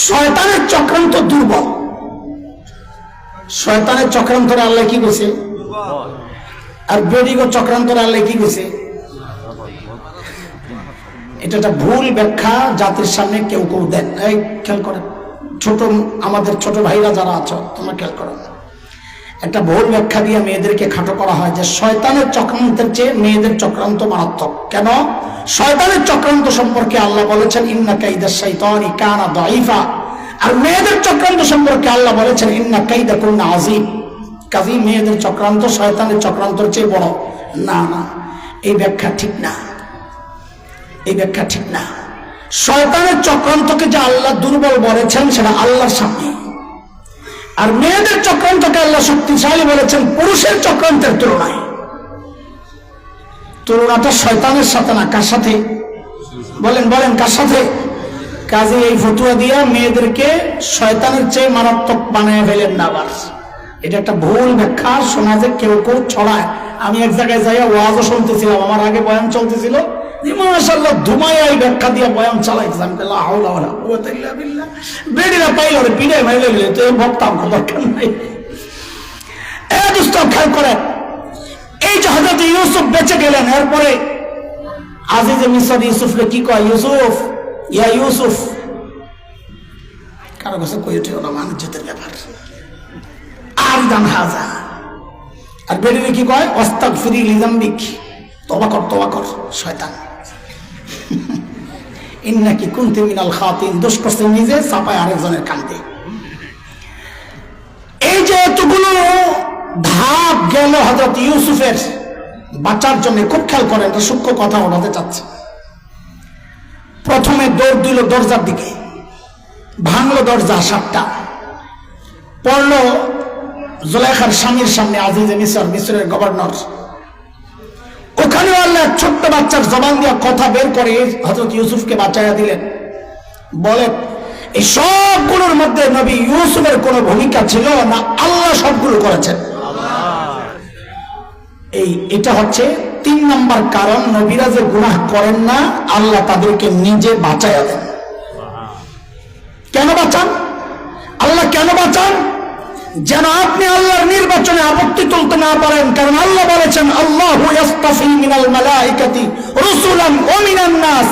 শয়তানের চক্রান্ত দুর্বল। শয়তানের চক্রান্তরে আল্লাহ কি কইছে? আর বেডিগো চক্রান্তরে আল্লাহ কি কইছে? এটা একটা ভুল ব্যাখ্যা, জাতির সামনে কেউ কেউ দেন। এই খেয়াল করেন, ছোট আমাদের ছোট ভাইরা যারা আছো, তোমরা খেয়াল করো, একটা ভুল ব্যাখ্যা দিয়ে মেয়েদেরকে খাটো করা হয় যে শয়তানের চক্রান্তের চেয়ে মেয়েদের চক্রান্ত মারাত্মক। কেন? শয়তানের চক্রান্ত সম্পর্কে আল্লাহ বলেছেন ইন্না কাইদাশ শাইতানি কানা দাঈফা, আর মেয়েদের চক্রান্ত সম্পর্কে আল্লাহ বলেছেন ইন্না কাইদাকুন্না আযীম। কাজী মেয়েদের চক্রান্ত শয়তানের চক্রান্তের চেয়ে বড়। না না, এই ব্যাখ্যা ঠিক না, এই ব্যাখ্যা ঠিক না। শয়তানের চক্রান্তকে যে আল্লাহ দুর্বল বলেছেন সেটা আল্লাহর সামনে, আর মেয়েদের চক্রান্তকে আল্লাহ শক্তিশালী বলেছেন পুরুষের চক্রান্তের তুলনায়। তুলনাটা শয়তানের সাথে না, কার সাথে? বলেন বলেন, কার সাথে? কাজে এই ফতুয়া দিয়া মেয়েদেরকে শয়তানের চেয়ে মারাত্মক বানায় ফেলেন না। আবার এটা একটা ভুল ব্যাখ্যা সমাজে কেউ কেউ ছড়ায়। আমি এক জায়গায় যাইয়া ওয়াজও শুনতেছিলাম, আমার আগে বয়ান চলতেছিল, মাশাআল্লাহ ধুমায় ব্যাখ্যা দিয়ে বয়ান চালাইছে। আমি লা হাওলা ওয়ালা কুওয়াতা ইল্লা বিল্লাহ। বেডিরা পাইলো রে পিড়ে ভাইলে গেলে তো বক্তা দরকার নাই। এ দোস্ত খেয়াল করেন, এই যে হযরত ইউসুফ বেঁচে গেলেন, এরপরে আজিজে মিসর ইউসুফকে কি কয়? ইউসুফ, ইয়া ইউসুফ। কারো কাছে কই ওঠে ওরা মানুষের ব্যাপার। আর দান হাজা, আর বেডিরে কি কয়? ওয়াস্তাগফিরি লিযামবিক, তওবা কর শয়তান। ইন্নাকি কুনতি মিনাল খাতিন, দোষ করছে নিজে, চাপায় আরেকজনের কাঁদে। এই যে এতগুলো ধাপ গেল হযরত ইউসুফের বাঁচার জন্য, খুব খেয়াল করেন, সূক্ষ্ম কথা ওঠাতে চাচ্ছে। প্রথমে দৌড় দিল দরজার দিকে, ভাঙলো দরজা 7টা, পড়লো জুলাইখার স্বামীর সামনে, আজিজে মিসরের গভর্নর। ওখানে আল্লাহ ছোট্ট বাচ্চার জবান দিয়ে কথা বের করে হযরত ইউসুফকে বাঁচাইয়া দিলেন। বলেন, এই সবগুলোর মধ্যে নবী ইউসুফের কোনো ভূমিকা ছিল না? আল্লাহ সবগুলো করেছেন। এটা হচ্ছে 3 নম্বর কারণ, নবীরা যে গুনাহ করেন না, আল্লাহ তাদেরকে নিজে বাঁচাইয়া দেন। কেন বাঁচান? আল্লাহ কেন বাঁচান? যেন আপনি আল্লাহর নির্বাচনে আপত্তি তুলতে না পারেন। কারণ আল্লাহ বলেছেন, আল্লাহু ইয়াসতাফি মিনাল মালাইকাতি রাসূলান ওয়া মিনান নাস,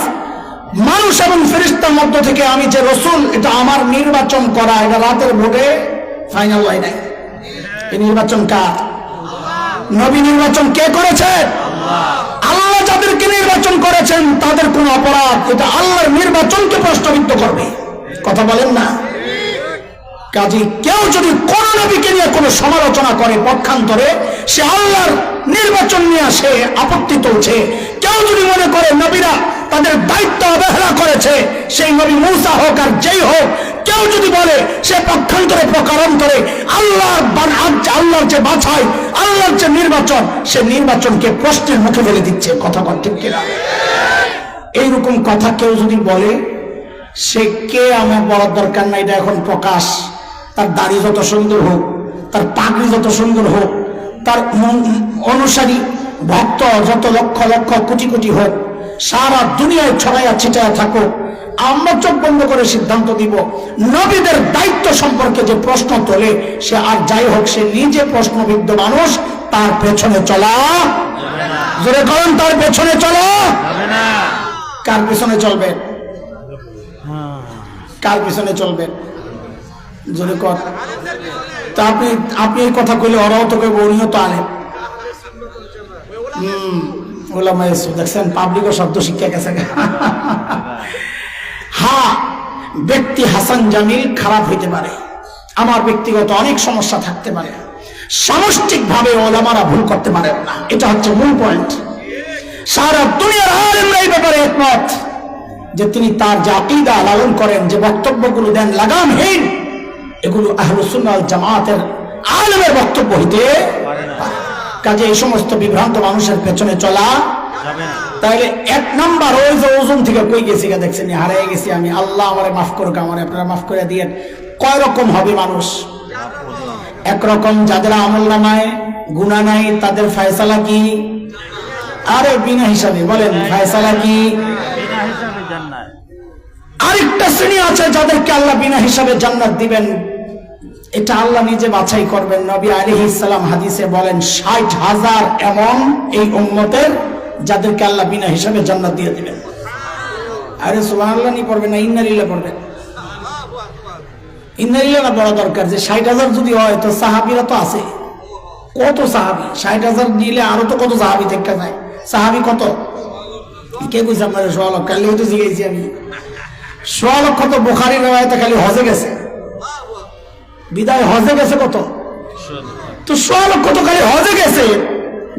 মানুষ এবং ফেরেশতার মধ্য থেকে আমি যে রাসূল, এটা আমার নির্বাচন করা, এটা রাতের ভোটে ফাইনাল হয় নাই। এই নির্বাচন কার? নবী নির্বাচন কে করেছেন? আল্লাহ যাদেরকে নির্বাচন করেছেন তাদের কোন অপরাধ এটা আল্লাহর নির্বাচনকে প্রশ্নবিদ্ধ করবে। কথা বলেন না? কাজে কেউ যদি কোন নবীকে নিয়ে কোনো সমালোচনা করে পক্ষান্তরে, সে আল্লাহর নির্বাচন নিয়ে সে আপত্তি তুলছে। কেউ যদি মনে করে নবীরা তাদের দায়িত্ব অবহেলা করেছে, সেই নবী মূসা হোক আর যেই হোক, কেউ যদি বলে সে পক্ষান্তরে প্রকারান্তরে আল্লাহর যে বাছাই, আল্লাহর যে নির্বাচন, সে নির্বাচনকে প্রশ্নের মুখে ফেলে দিচ্ছে। কথা বল ঠিক কিনা? এইরকম কথা কেউ যদি বলে, সে কে আমার বলার দরকার নাই, এটা এখন প্রকাশ। তার দাড়ি যত সুন্দর হোক, তার পাগড়ি যত সুন্দর হোক, তার অনুসারী ভক্ত যত লক্ষ লক্ষ কোটি কোটি হোক, সারা দুনিয়ায় ছড়াইয়া ছিটাইয়া থাকুক, আমরা চোখ বন্ধ করে সিদ্ধান্ত দিব, নবীদের দায়িত্ব সম্পর্কে যে প্রশ্ন তোলে, সে আর যাই হোক, সে নিজে প্রশ্নবিদ্ধ মানুষ, তার পেছনে চলা জোরে করেন, তার পেছনে চলা। কার পেছনে চলবেন? কার পেছনে চলবেন? জোরে কর। তা আপনি এই কথা কইলে ওরাও তো কইব উনিও তো আলেম। ওলামা ইসু দেখছেন, পাবলিকও শব্দ শিক্ষা গেছে। হ্যাঁ, ব্যক্তি হাসান জামিল খারাপ হইতে পারে, আমার ব্যক্তিগত অনেক সমস্যা থাকতে পারে, সামষ্টিক ভাবে ওলামারা ভুল করতে পারেন না। এটা হচ্ছে মূল পয়েন্ট। সারা দুনিয়ার আলেমরা এই ব্যাপারে একমত যে তিনি তার যে আকীদা লালন করেন, যে বক্তব্যগুলো দেন লাগামহীন, এগুলো আহলুস সুন্নাহ ওয়াল জামাতের আলেমের বক্তব্য হইতে পারে না। কাজে এই সমস্ত বিভ্রান্ত মানুষের পেছনে চলা যাবে না। তাইলে 1 নাম্বার, ওই যে ওজন থেকে কই গেছি, দেখছেন হারিয়ে গেছি আমি, আল্লাহ আমারে মাফ করুক, আমারে আপনারা মাফ করে দিয়েন। কয় রকম হবে মানুষ? একরকম, যাদের আমলনামায় গুনাহ নাই, তাদের ফয়সালা কি? আরে বিনা হিসাবে বলেন, ফয়সালা কি? বিনা হিসাবে জান্নাত। আরেকটা শ্রেণী আছে যাদেরকে আল্লাহ বিনা হিসাবে জান্নাত দিবেন, এটা আল্লাহ নিজে বাছাই করবেন। নবী আলাইহিস সালাম হাদিসে বলেন, 60,000 এমন এই উম্মতের যাদেরকে আল্লাহ বিনা হিসাবে জান্নাত দিয়ে দিবেন। আরে সুবহানাল্লাহ নি পড়বেন না, ইন্না লিল্লাহ পড়বেন। ইন্না লিল্লাহ না বলা দরকার, যে 60,000 যদি হয় তো সাহাবীরা তো আছে, কত সাহাবী, 60,000 দিলে আরো তো কত সাহাবী থেকে যায়। সাহাবী কত? কে কইছে আপনারা? 1.5 লক্ষ। কালকে তো জিজ্ঞেসি আমি, 1.5 লক্ষ তো বুখারীর riwayate খালি হজে গেছে, বিদায় হজে গেছে কত? তো 1.5 লক্ষ তো খালি হজে গেছে।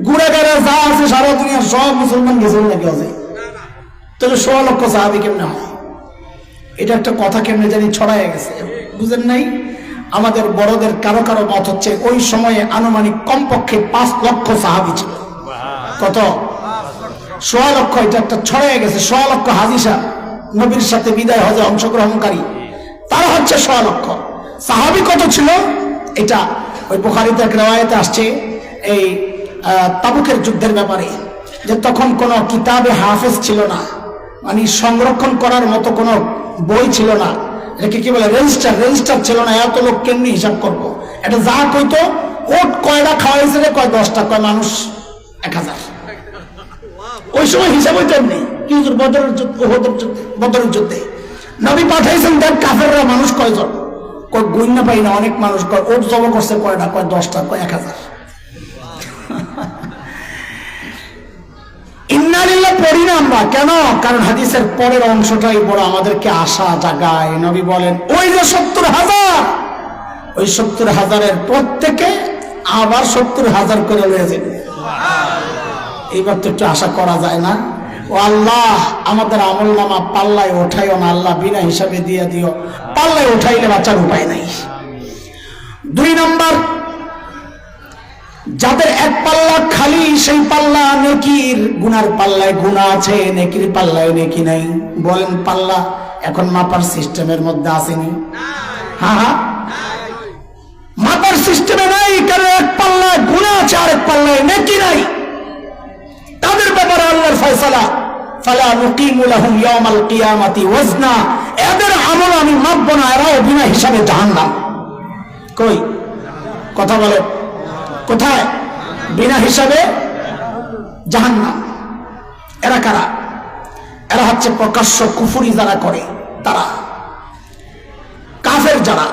ঘুরে বেড়ে যা আছে সারা দুনিয়ার সব মুসলমান গেছে নাকি হজে? তাহলে 1.5 লক্ষ সাহাবী কেমনে হয়? এটা একটা কথা কেমনে জানি ছড়ায় গেছে, বুঝেন নাই? আমাদের বড়দের কারো কারো মত হচ্ছে ওই সময়ে আনুমানিক কমপক্ষে 5 লক্ষ সাহাবী ছিল। কত? 1.5 লক্ষ। এটা একটা ছড়ায় গেছে। 1.5 লক্ষ হাজী সাহেব নবীর সাথে বিদায় হজে অংশগ্রহণকারী, তারা হচ্ছে 1.5 লক্ষ। সাহাবী কত ছিল? এটা ওই বুখারীতে এক riwayate আসছে, এই তাবুকের যুদ্ধের ব্যাপারে যে তখন কোনো কিতাবে হাফেজ ছিল না, মানে সংরক্ষণ করার মতো কোনো বই ছিল না, এটাকে কি বলে রেজিস্টার ছিল না। এত লোক কেমনি হিসাব করবো? এটা যা কইতো ওট কয়টা খাওয়াইছে রে, কয় 10টা, কয় মানুষ 1000। ওই সময় হিসাব হইতো এমনি। কি হুজুর বদরের যুদ্ধে নবী পাঠাইছেন, দেখ কাফেররা মানুষ কয়জন, কয় গুণ পাই না, অনেক মানুষ। কয় ওট জমা করছে কয়টা, কয় 10টা, কয় 1000। ইন্না লিল্লাহ পড়ি না আমরা কেন? কারণ হাদিসের পরের অংশটাই বড় আমাদেরকে আশা জাগায়। নবী বলেন ওই যে 70,000, ওই 70,000-এর প্রত্যেকে আবার 70,000 করে লয়ে যাবে। এইবার তো একটু আশা করা যায় না? ও আল্লাহ, আমাদের আমল নামা পাল্লায় ওঠাইও না আল্লাহ, বিনা হিসাবে দিয়ে দিও। পাল্লায় উঠাইলে বাঁচার উপায় নাই। 2 নম্বর, যাদের এক পাল্লা খালি, সেই পাল্লা নেকির, গুনার পাল্লায় গুনাহ আছে, নেকির পাল্লায় নেকি নাই। বলেন পাল্লা এখন মাপার সিস্টেমের মধ্যে আসেনি? হ্যাঁ, মাপার সিস্টেমে নাই, কারণ এক পাল্লায় গুনাহ আছে আর এক পাল্লায় নেকি নাই। তাদের ব্যাপারে আল্লাহর ফয়সালা, ফালা নুকিমু লাহুম ইয়াওমাল কিয়ামাতি ওয়াজনা, এদের আমল আমি মাপব না, এরাও বিনা হিসাবে জাহান্নাম। কই কথা বলে, কোথায়? বিনা হিসাবে জাহান্নাম। এরা কারা? এরা হচ্ছে প্রকাশ্য কুফরি যারা করে, তারা কাফের। যারা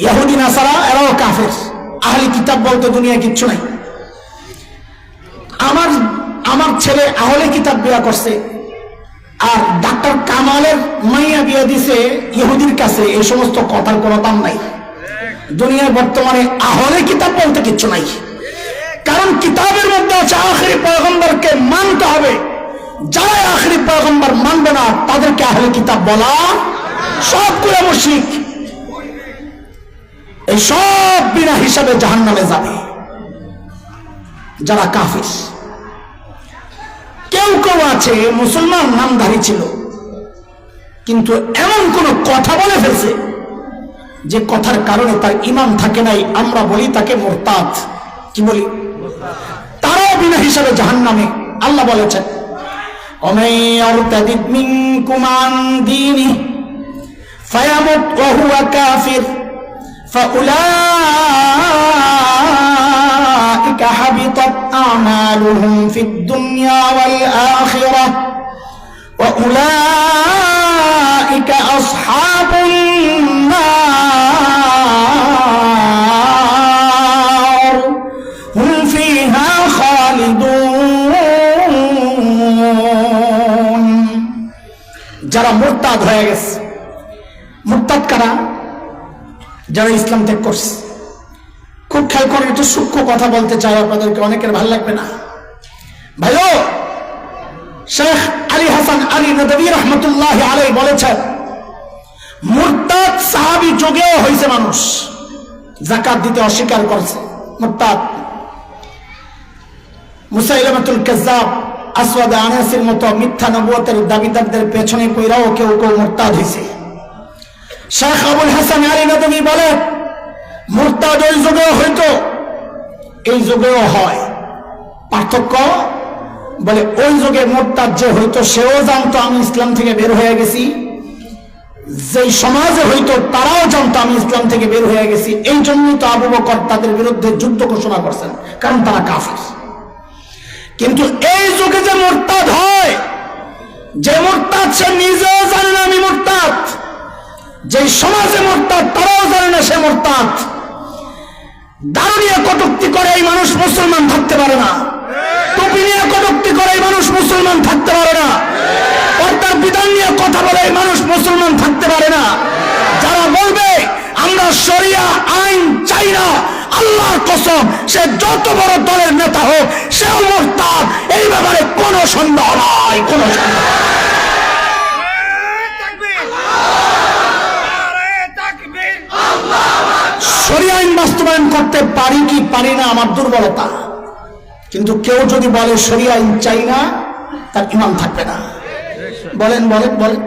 ইহুদি নাসারা, এরাও কাফের। আহলি কিতাব বলতে দুনিয়া কিচ্ছু নাই। আমার ছেলে আহলে কিতাব বিয়া করছে, আর ডাক্তার কামালের মাইয়া বিয়া দিছে ইহুদির কাছে। এই সমস্ত কথার কোনো দাম নাই দুনিয়ায় বর্তমানে। আহলে কিতাব বলতে কিচ্ছু নাই, কারণ কিতাবের মধ্যে আছে আখিরি পয়গম্বরকে মানতে হবে। যারা আখিরি পয়গম্বর মানবে না তাদেরকে আহলে কিতাব বলা সবগুলো মুশরিক। এই সব বিনা হিসাবে জাহান্নামে যাবে যারা কাফির। কেউ কেউ আছে মুসলমান নামধারী ছিল, কিন্তু এমন কোন কথা বলে ফেলছে যে কথার কারণে তার ঈমান থাকে নাই, আমরা বলি তাকে মুরতাদ। কি বলি? তারাও বিনা হিসাবে জাহান্নামে। আল্লাহ বলেছেন ওমাই ইয়ারতাদিদ মিনকুম আন দীনিহি ফায়ামুত ওয়া হুয়া কাফির ফাউলাইকা হাবিতাত আমালুহুম ফিদ দুনিয়া ওয়াল আখিরাহ ওয়া উলাইকা আসহাবুন নার হুম ফিহা খালিদুন। যারা মুরতাদ হয়ে গেছে। মুরতাদ কারা? যারা ইসলাম ত্যাগ করছে। খুব খেয়াল করে, একটু সূক্ষ্ম কথা বলতে চাই আপনাদেরকে, অনেকের ভালো লাগবে না ভাইও। শেখ আলী হাসান আলী নদভী রহমতুল্লাহ আলাইহি বলেছেন মুরতাদ সাহাবী যুগেও হয়েছে মানুষ, যাকাত দিতে অস্বীকার করছে। মুরতাদ মুসাইলামাতুল কাজ্জাব, আসওয়াদ আনাসির মতো মিথ্যা নবুয়তের দাবিদারদের পেছনে পইরাও কেউ কেউ মুরতাদ হয়েছে। শেখ আবুল হাসান আলী নদভী বলে মুরতাদ ওই যুগেও হইতো, এই যুগেও হয়। পার্থক্য বলে ওই যুগে মুরতাদ যে হইতো সেও জানতো আমি ইসলাম থেকে বের হয়ে গেছি, যেই সমাজে হইতো তারাও জানতো আমি ইসলাম থেকে বের হয়ে গেছি। এই জন্যই তো আবু বকর তাদের বিরুদ্ধে যুদ্ধ ঘোষণা করছেন, কারণ তারা কাফির। কিন্তু এই যুগে যে মুরতাদ হয়, যে মুরতাদ সে নিজেও জানে না আমি মুরতাদ, যে সমাজে মুরতাদ তারাও জানে না সে মুরতাদ। দাড়ি নিয়ে কটূক্তি করে এই মানুষ মুসলমান থাকতে পারে না, টুপি নিয়ে কটূক্তি করে এই মানুষ মুসলমান থাকতে পারে না, পর্দার বিধান নিয়ে কথা বলে এই মানুষ মুসলমান থাকতে পারে না। যারা বলবে আমরা শরিয়া আইন চাই না, আল্লাহর কসম সে যত বড় দলের নেতা হোক সেও মুরতাদ, এই ব্যাপারে কোনো সন্দেহ নাই, কোনো সন্দেহ। শরিয়া আইন বাস্তবায়ন করতে পারি কি পারি না আমার দুর্বলতা, কিন্তু কেউ যদি বলে শরিয়া আইন চাই না তার ঈমান থাকবে না। বলেন বলেন বলেন,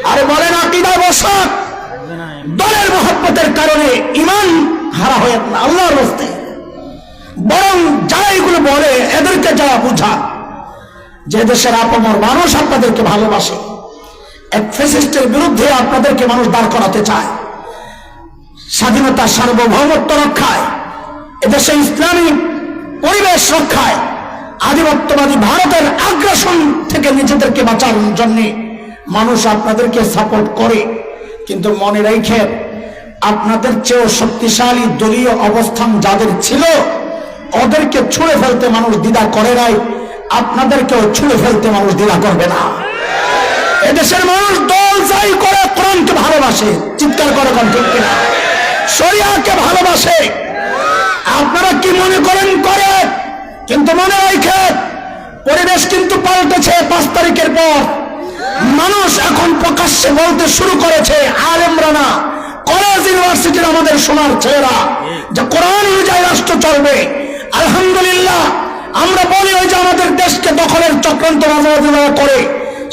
আরে বলেন আকীদা বসাক, দলের মহব্বতের কারণে ঈমান হারা হয়ে না আল্লাহর রাস্তায়। বরং যারা এগুলো বলে এদেরকে যারা বুঝা যে দেশের আপামর মানুষ আপনাদেরকে ভালোবাসে, এক ফ্যাসিস্টের বিরুদ্ধে আপনাদেরকে মানুষ দাঁড় করাতে চায়, স্বাধীনতা সার্বভৌমত্ব রক্ষায়, এদেশে ইসলামী পরিবেশ রক্ষায়, আধিপত্যবাদী ভারতের আগ্রাসন থেকে নিজেদেরকে বাঁচানোর জন্য মানুষ আপনাদেরকে সাপোর্ট করে। কিন্তু মনে রাখেন, আপনাদের চেয়েও শক্তিশালী দলীয় অবস্থান যাদের ছিল ওদেরকে ছুঁড়ে ফেলতে মানুষ দ্বিধা করে নাই, আপনাদেরকেও ছুঁড়ে ফেলতে মানুষ দ্বিধা করবে না। এদেশের মানুষ দল যাই করে কোরআনকে ভালোবাসে, চিৎকার করে কোন ঠিক কিনা, শরিয়াকে ভালোবাসে। আপনারা কি মনে করেন করে, কিন্তু মনে রাখেন পরিবেশ কিন্তু পাল্টেছে। 5 তারিখের পর মানুষ এখন প্রকাশ্যে বলতে শুরু করেছে, আলেমরা না, কলেজ ইউনিভার্সিটির আমাদের সোনার ছেলেরা, যে কোরআন অনুযায়ী রাষ্ট্র চলবে। আলহামদুলিল্লাহ, আমরা বলি ওই যে আমাদের দেশকে দখলের চক্রান্ত রাজনীতি করে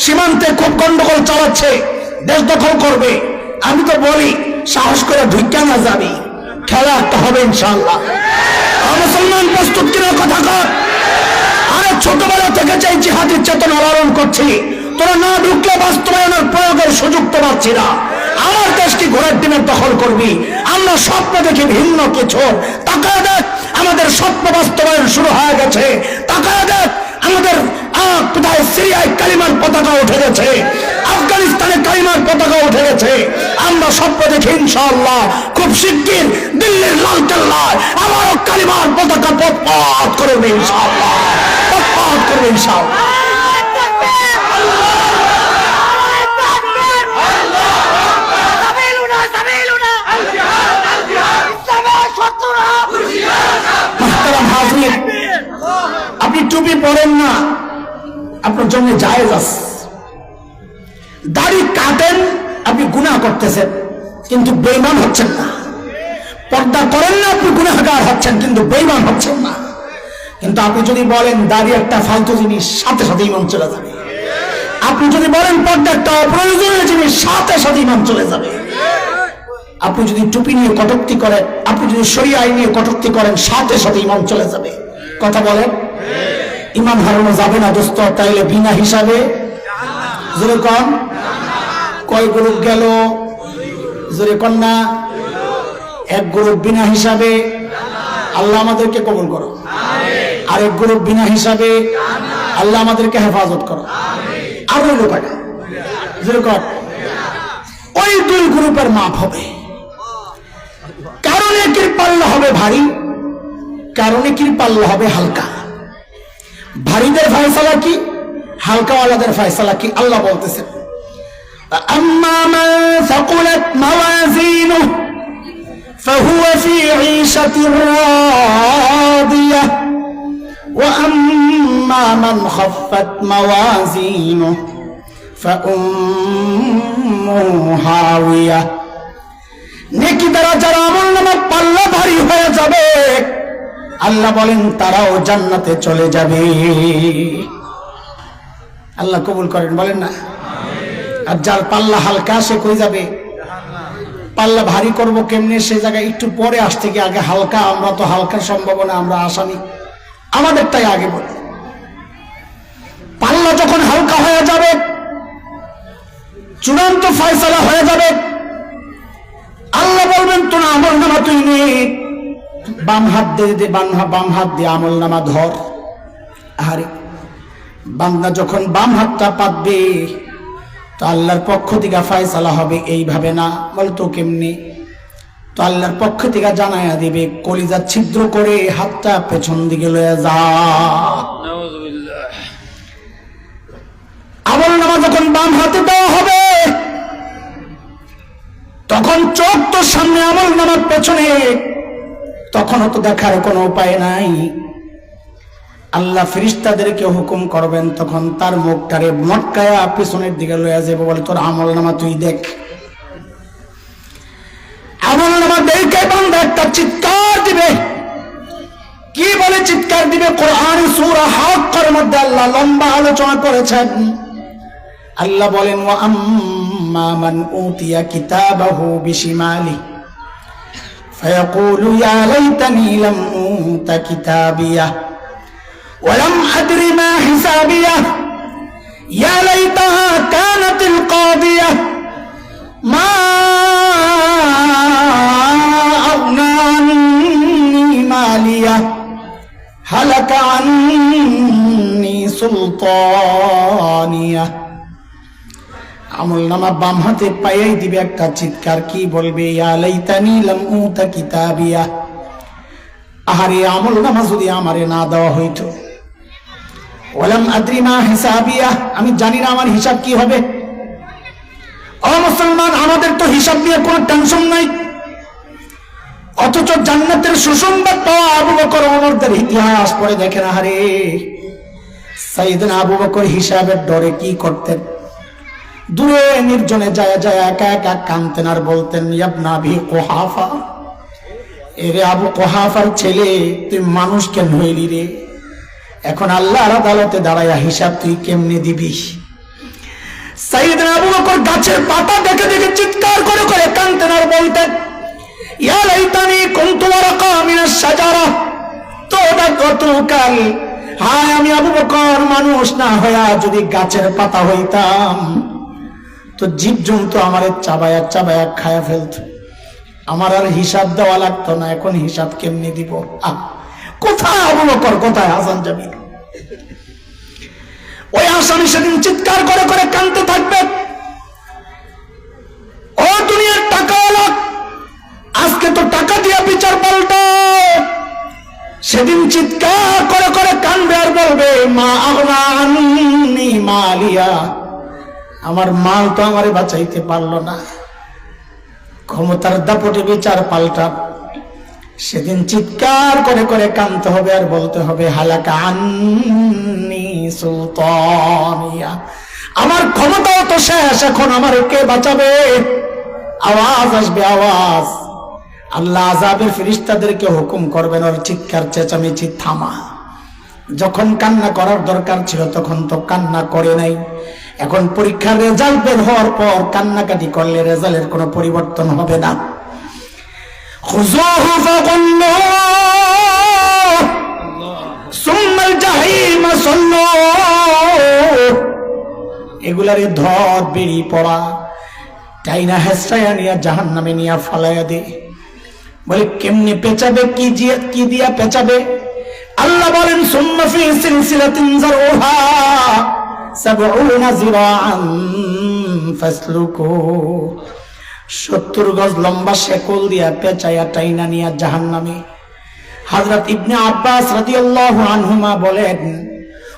সীমান্তে খুব গন্ডগোল চালাচ্ছে, দেশ দখল করবে। আমি তো বলি সাহস করে ঢুকে না যাবি, খেলা একটা হবে ইনশাআল্লাহ। মুসলমান প্রস্তুত কিনা কথা কর। আরে ছোটবেলা থেকে চাই জিহাদের চেতনা লালন করছি, তোরা না ঢুকলে বাস্তবায়নের প্রয়োগের সুযোগ তো পাচ্ছি না। আমার দেশকে ঘোড়ার ডিমের দখল করবি, আমরা স্বপ্ন দেখি ভিন্ন কিছু। তাকায় দেখ, আমাদের স্বপ্ন বাস্তবায়ন শুরু হয়ে গেছে। তাকায় দেখ, আমাদের কোথায় সিরিয়ায় কালিমার পতাকা উঠে গেছে, আফগানিস্তানে কালিমার পতাকা উঠে গেছে। আমরা স্বপ্ন দেখি ইনশাআল্লাহ খুব শিগগির দিল্লির লালকেল্লায় আবারও কালিমার পতাকা পথ করবে ইনশাআল্লাহ, পথ করবে ইনশাআল্লাহ। আপনি টুপি পরেন না, আপনার জন্য জায়েজ আছে। দাড়ি কাটেন, আপনি গুনাহ করতেছেন কিন্তু বেঈমান হচ্ছেন না। পর্দা করেন না, আপনি গুনাহগার হচ্ছেন কিন্তু বেঈমান হচ্ছেন না। কিন্তু আপনি যদি বলেন দাড়ি একটা ফালতু জিনিস, সাথে সাথে ঈমান চলে যাবে। আপনি যদি বলেন পর্দা একটা অপ্রয়োজনীয় জিনিস, সাথে সাথে ঈমান চলে যাবে। আপনি যদি টুপি নিয়ে কটূক্তি করেন, আপনি যদি শরিয়া আইন নিয়ে কটূক্তি করেন, সাথে সাথে ঈমান চলে যাবে। কথা বলেন, ঈমান হারানো যাবে না দোস্ত। তাইলে বিনা হিসাবে জোরে কন, কয় গ্রুপ গেল জোরে কন না? এক গ্রুপ বিনা হিসাবে, আল্লাহ আমাদেরকে কবুল করো। আরেক গ্রুপ বিনা হিসাবে, আল্লাহ আমাদেরকে হেফাজত করো। আর ওই লোক জোরে কন, ওই 2 গ্রুপের মাপ হবে। কারণ একের পাল্লা হবে ভারী, কারণ একের পাল্লা হবে হালকা। ভারীদের ফয়সালা কি, হালকাওয়ালাদের ফয়সালা কি? আল্লাহ বলতেছেন, আম্মা মান সাকুলাত মাওয়াজিনুহু ফাহুয়া ফি ঈশাতির রাদিয়াহ ওয়া আম্মা মান খাফফাত মাওয়াজিনুহু ফাউম্মুহু হাওিয়াহ। নেকি দ্বারা যারা আমলনামা পাল্লা ভারী হয়ে যাবে, আল্লাহ বলেন তারাও জান্নাতে চলে যাবে। আল্লাহ কবুল করেন, বলেন না। আর যার পাল্লা হালকা, সে কই যাবে? পাল্লা ভারী করব কেমনে, সে জায়গায় একটু পরে আসতে গিয়ে আগে হালকা। আমরা তো হালকার সম্ভাবনা, আমরা আসামি, আমাদেরটাই আগে বলি। পাল্লা যখন হালকা হয়ে যাবে, চূড়ান্ত ফয়সালা হয়ে যাবে, আল্লাহ বলবেন তোর আমল নামা তুই নে, বাম হাত দিয়ে বাম হাত দিয়ে আমল নামা ধর। আরে বান্দা যখন বাম হাতটা পাতবে, তো আল্লাহর পক্ষ থেকে ফয়সালা হবে এইভাবে না। বলতো কেমনি? তো আল্লাহর পক্ষ থেকে জানায়া দিবে, কলিজা ছিদ্র করে হাতটা পেছন দিকে লয়ে যা। আমল নামা যখন বাম হাতে দেওয়া হবে, তখন চোখ তো সামনে, আমল নামার পেছনে, তখনও তো দেখার কোনো উপায় নাই। আল্লাহ ফেরেশতাদেরকে হুকুম করবেন, তখন তার মুখটারে মটকায়া পিছনের দিকে লইয়া যাবে, বলে তোর আমল নামা তুই দেখ। আমল নামা দেখে বান্দা একটা চিৎকার দিবে। কি বলে চিৎকার দিবে? কোরআন সূরা হাক্কার মধ্যে আল্লাহ লম্বা আলোচনা করেছেন। আল্লাহ বলেন, ওয়া আম্মা মান উতিয়া কিতাবাহু বিশিমালি ফায়াকুলু ইয়া লাইতানি লাম উতা কিতাবিয়া ওয়া লাম আদরি মা হিসাবিয়া ইয়া লাইতাহা কানাতিল কাদিয়া মা আগনা আন্নি মালিয়া হালাকা আন্নি সুলতানিয়া। আমলনামা বাম হাতে পাইয়াই দিবে একটা চিৎকার, কি বলবে? ইয়া লাইতানি লাম উতা কিতাবিয়া, আহারে আমলনামা যদি আমারে না দেওয়া হইতো। ওয়ালাম আদ্রি মা হিসাবিয়া, আমি জানি না আমার হিসাব কি হবে। ও মুসলমান, আমাদের তো হিসাব নিয়ে কোনো টেনশন নাই, অথচ জান্নাতের সুসংবাদ পাওয়া আবু বকর ওমরদের ইতিহাস পড়ে দেখেন। আহারে সাইয়েদনা আবু বকর হিসাবের ডরে কি করতেন? দূরে নির্জনে যায় যায় একা একা কাঁদতেন আর বলতেন, ইবনা আবি কুহাফা, এরে আবু কুহাফার ছেলে, তুই মানুষ কেন হইলি রে? এখন আল্লাহর আদালতে দাঁড়ায়া হিসাব তুই কেমনে দিবি? সাইয়েদনা আবু বকর গাছের পাতা দেখে দেখে চিৎকার করে করে কাঁদতেন আর বলতেন, ইয়া লাইতানি কুনতু ওয়ারাকা মিনাশ শাজারা, তোবা গতকাল, হায় আমি আবু বকর মানুষ না হইয়া যদি গাছের পাতা হইতাম তো জীবজন্তু আমারে চাবায়া চাবায়া খায়া ফেলত, আমার আর হিসাব দেওয়া লাগতো না। এখন হিসাব কেমনে দিব? কোথায় আবু বকর, কোথায় হাসান জামিল? ওই আসামি সেদিন চিৎকার করে করে কাঁদতে থাকবে, ও দুনিয়ার টাকাওয়ালা, আজকে তো টাকা দিয়া বিচার পাল্টা। সেদিন চিৎকার করে করে কাঁদবে আর বলবে, মা আগনা আন্নি মালিয়া, আমার মাল তো আমারে বাঁচাইতে পারলো না। ক্ষমতার দাপটে বিচার পাল্টা। সেদিন চিৎকার করে করে কাঁদতে হবে আর বলতে হবে, হালাকা আন্নি সুলতানিয়া, আমার ক্ষমতাও তো শেষ, এখন আমার কে বাঁচাবে? আওয়াজ আসবে, আওয়াজ। আল্লাহ আযাবের ফেরেশতাদেরকে হুকুম করবেন, ওর চিৎকার চেঁচামেচি থামা। যখন কান্না করার দরকার ছিল তখন তো কান্না করে নাই। এখন পরীক্ষার রেজাল্ট বের হওয়ার পর কান্নাকাটি করলে রেজাল্টের কোনো পরিবর্তন হবে না। খুযুহু ফাগুল্লুহু সুম্মাল জাহিমা সাল্লু, এগুলারে ধর, বেরি পড়া, টাইনা হেসরায়া নিয়া জাহান্নামে নিয়া ফালাইয়া দে। বলে কেমনে পেঁচাবে? কি দিয়া পেঁচাবে? আল্লাহ বলেন, সুম্মা ফি সিলসিলাতিন যারউহা ৭০ যিরাআন ফাসলুকু, ৭০ গজ লম্বা শেকল দিয়া পেঁচায়া টাইনা নিয়া জাহান্নামে। হযরত ইবনে আব্বাস রাদিয়াল্লাহু আনহুমা বলেন,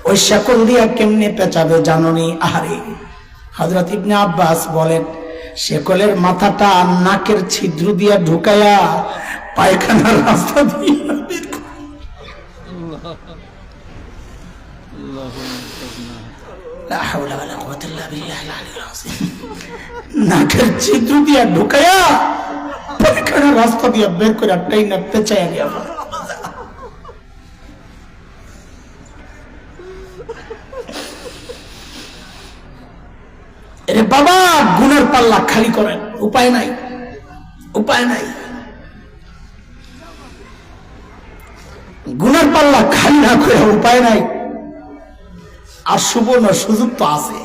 ওই শেকল দিয়া কেমনে পেঁচাবে জানোনি? আহারে, হযরত ইবনে আব্বাস বলেন, শেকলের মাথাটা নাকের ছিদ্র দিয়া ঢুকায়া পায়খানার রাস্তা দিয়ে নাকের ছিদ্র দিয়া ঢুকায়া পায়খানার রাস্তা দিয়া বের করে একটাই না পেঁচাইয়া দিয়া। এরে বাবা, গুনার পাল্লা খালি করেন, উপায় নাই, উপায় নাই। গুনার পাল্লা খালি না করে উপায় নাই। আর সুবর্ণ সুযোগ তো আছে,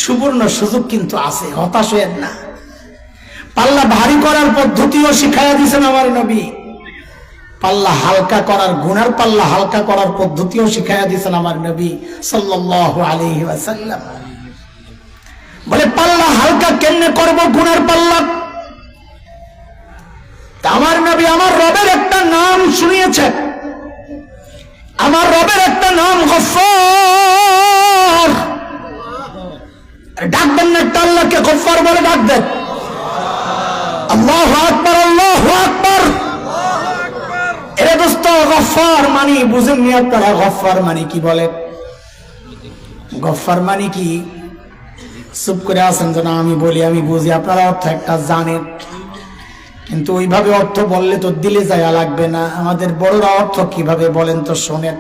সুবর্ণ সুযোগ কিন্তু আছে, হতাশ হয়েন না। পাল্লা ভারী করার পদ্ধতিও শিখাইয়া দিয়েছেন আমার নবী, পাল্লা হালকা করার, গুনার পাল্লা হালকা করার পদ্ধতিও শিখাইয়া দিয়েছেন আমার নবী সাল্লাল্লাহু আলাইহি ওয়াসাল্লাম। বলে পাল্লা হালকা কেমনে করব? গুনার পাল্লা। আমার নবী আমার রবের একটা নাম শুনিয়েছেন, আমার রবের একটা নাম গফফার। ডাকবেন না একটা আল্লাহকে গফফার বলে ডাকবেন। আল্লাহু আকবার, আল্লাহু আকবার। এরে দোস্ত, গফফার মানে বুঝেননি আপনারা? গফফার মানে কি বলেন? গফফার মানে কি? চুপ করে আছেন যেন আমি বলি, আমি বুঝি, আপনারা অর্থ একটা জানেন, কিন্তু ওইভাবে অর্থ বললে তো দিলে যায়া লাগবে না। আমাদের বড়রা অর্থ কিভাবে বলেন তো শোনেন।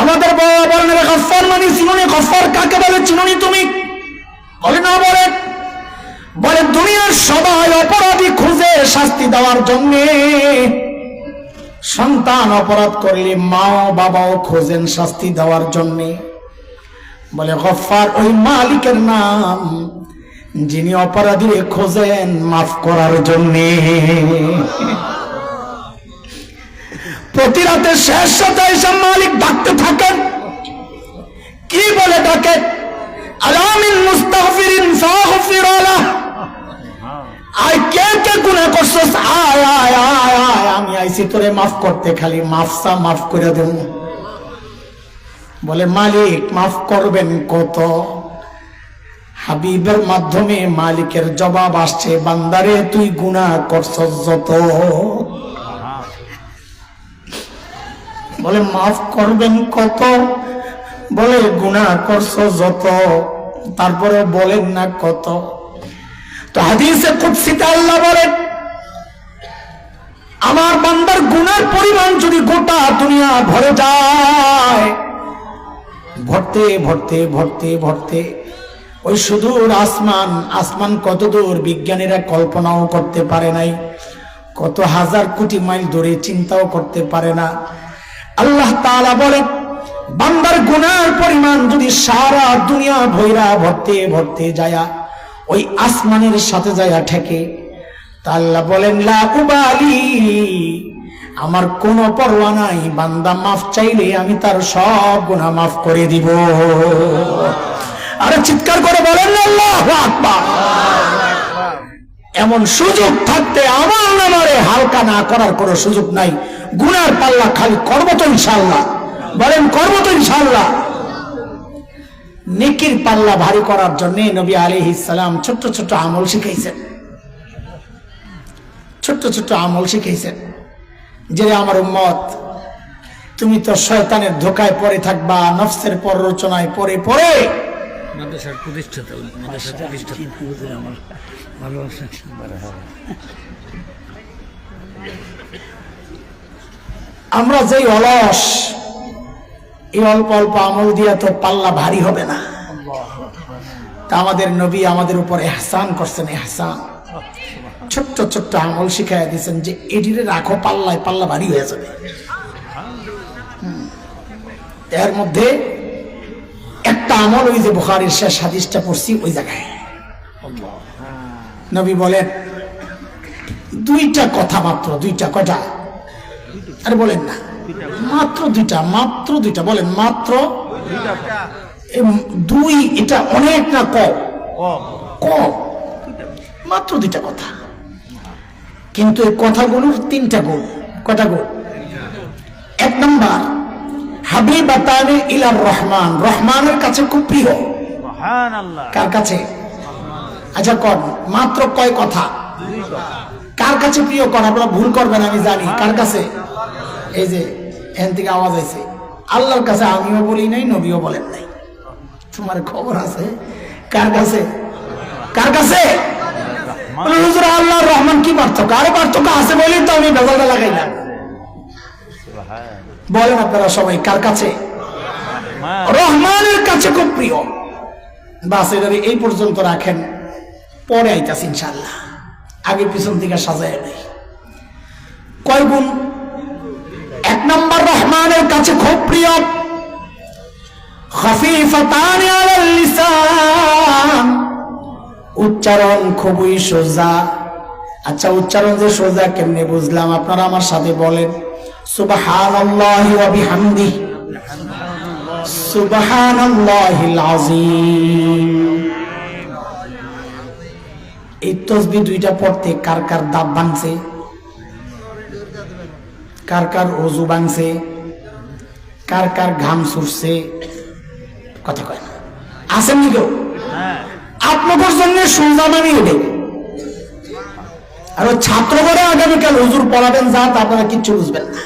আমাদের বড়রা বলেন, গফফার মানে চিনুনি? গফফার কাকে বলে চিনুনি তুমি? বলে না, বলে দুনিয়ার সবাই অপরাধী খুঁজে শাস্তি দেওয়ার জন্য। সন্তান অপরাধ করলে মা ও বাবাও খোঁজেন শাস্তি দেওয়ার জন্য। বলে গফফার ওই মালিকের নাম যিনি অপরাধীরে খোঁজেন মাফ করার জন্যে। প্রতি রাতে শেষ রাতে এসে মালিক ডাকতে থাকেন। কি বলে ডাকে? আলামিন মুস্তাগফিরিন ফাগফির লাহ। আয় কে কে গুনাহ করছস, আয় আয় আয় আয়, আমি আইছি তোরে মাফ করতে, খালি মাফসা মাফ করে দেব। বলে মালিক মাফ করবেন কত? হাবিবের মাধ্যমে মালিকের জবাব আসছে, বান্দারে তুই গুনাহ করছস যত। বলে মাফ করবেন কত? বলে গুনাহ করছস যত। তারপরে বলেন না কত। তো হাদিসে কুদসিতে আল্লাহ বলেন, আমার বান্দার গুনার পরিমাণ যদি গোটা দুনিয়া ভরে যায়, ভরতে ভরতে ভরতে ভরতে ওই সুদূর আসমান, আসমান কত দূর বিজ্ঞানীরা কল্পনাও করতে পারে নাই, কত হাজার কোটি মাইল দূরে চিন্তাও করতে পারে না। আল্লাহ তাআলা বলেন, বান্দার গুনার পরিমাণ যদি সারা দুনিয়া ভৈরা ভরতে ভরতে যায়া ওই আসমানের সাথে যায়া ঠেকে, তা আল্লাহ বলেন লা উবালি, আমার কোনো পরোয়া নাই, বান্দা মাফ চাইলে আমি তার সব গুনাহ মাফ করে দিব। আরে চিৎকার করে বলেন আল্লাহু আকবার। এমন সুযোগ থাকতে আমল নামারে হালকা না করার কোনো সুযোগ নাই। গুনার পাল্লা খালি করব তো ইনশাআল্লাহ, বলেন করব তো ইনশাআল্লাহ। নেকির পাল্লা ভারী করার জন্য নবী আলাইহিস সালাম ছোট্ট ছোট্ট আমল শিখাইছেন, ছোট্ট ছোট্ট আমল শিখাইছেন। যে আমার উম্মত, তুমি তো শয়তানের ধোকায় পড়ে থাকবা, নফসের প্ররোচনায় পড়ে পড়ে। মাদ্রাসার প্রতিষ্ঠাতা, মাদ্রাসার প্রতিষ্ঠাতা আমার ভালোবাসা। আমরা যেই অলস, এই অল্প অল্প আমল দিয়া তো পাল্লা ভারী হবে না। তা আমাদের নবী আমাদের উপর ইহসান করছেন, ইহসান। ছোট্ট ছোট্ট আমল শিখাইয়া দিয়েছেন যে এটিরে রাখো পাল্লায়, পাল্লা ভারী হয়ে যাবে। এর মধ্যে একটা আমল, ওই যে বুখারীর শেষ হাদিসটা পড়ছি ওই জায়গায় নবী বলেন দুইটা কথা মাত্র, দুইটা। কয়টা? আরে বলেন না, মাত্র দুইটা, মাত্র দুইটা। বলেন মাত্র দুই। এটা অনেক না কম? কম। মাত্র দুইটা কথা, কিন্তু এই কথাগুলোর তিনটা গুণ। কয়টা গুণ? এক নম্বর, হাবিবাতানে ইলার রহমান, রহমানের কাছে খুব প্রিয়। সুবহানাল্লাহ। কার কাছে? আচ্ছা কর, মাত্র কয় কথা? কার কাছে প্রিয়? কর, আপনারা ভুল করবেন আমি জানি। কার কাছে? এই যে এখান থেকে আওয়াজ আছে, আল্লাহর কাছে। আমিও বলি নাই, নবীও বলেন নাই। তোমার খবর আছে? কার কাছে? কার কাছে? হুজুর আল্লাহর রহমান কি পার্থক্য? আরে পার্থক্য আছে বলেই তো আমি ভেজালটা লাগাইলাম। বলেন আপনারা সবাই, কার কাছে? রহমানের কাছে খুব প্রিয়। বাস, এটা এই পর্যন্ত রাখেন, পরে আইতাছি ইনশাআল্লাহ। আগে পিছন থেকে সাজায় নেই। কয় গুণ? এক নম্বর, রহমানের কাছে খুব প্রিয়। খাফিফাতানি আলাল লিসান, উচ্চারণ খুবই সোজা। আচ্ছা, উচ্চারণ যে সোজা কেমনে বুঝলাম? আপনারা আমার সাথে বলেন, সুবহানাল্লাহি ওয়া বিহামদিহি, সুবহানাল্লাহিল আযীম। এই তাসবিহ দুইটা পড়তে কার কার দাঁত ভাঙছে? কার কার ওযু ভাঙছে? কার কার ঘাম ছুটছে? কথা কয় না, আসেন নি কেউ? আপনাদের জন্য সোজা মানি হবে। আর ছাত্র করে আগামীকাল হুজুর পড়াবেন যা, আপনারা কিচ্ছু বুঝবেন না।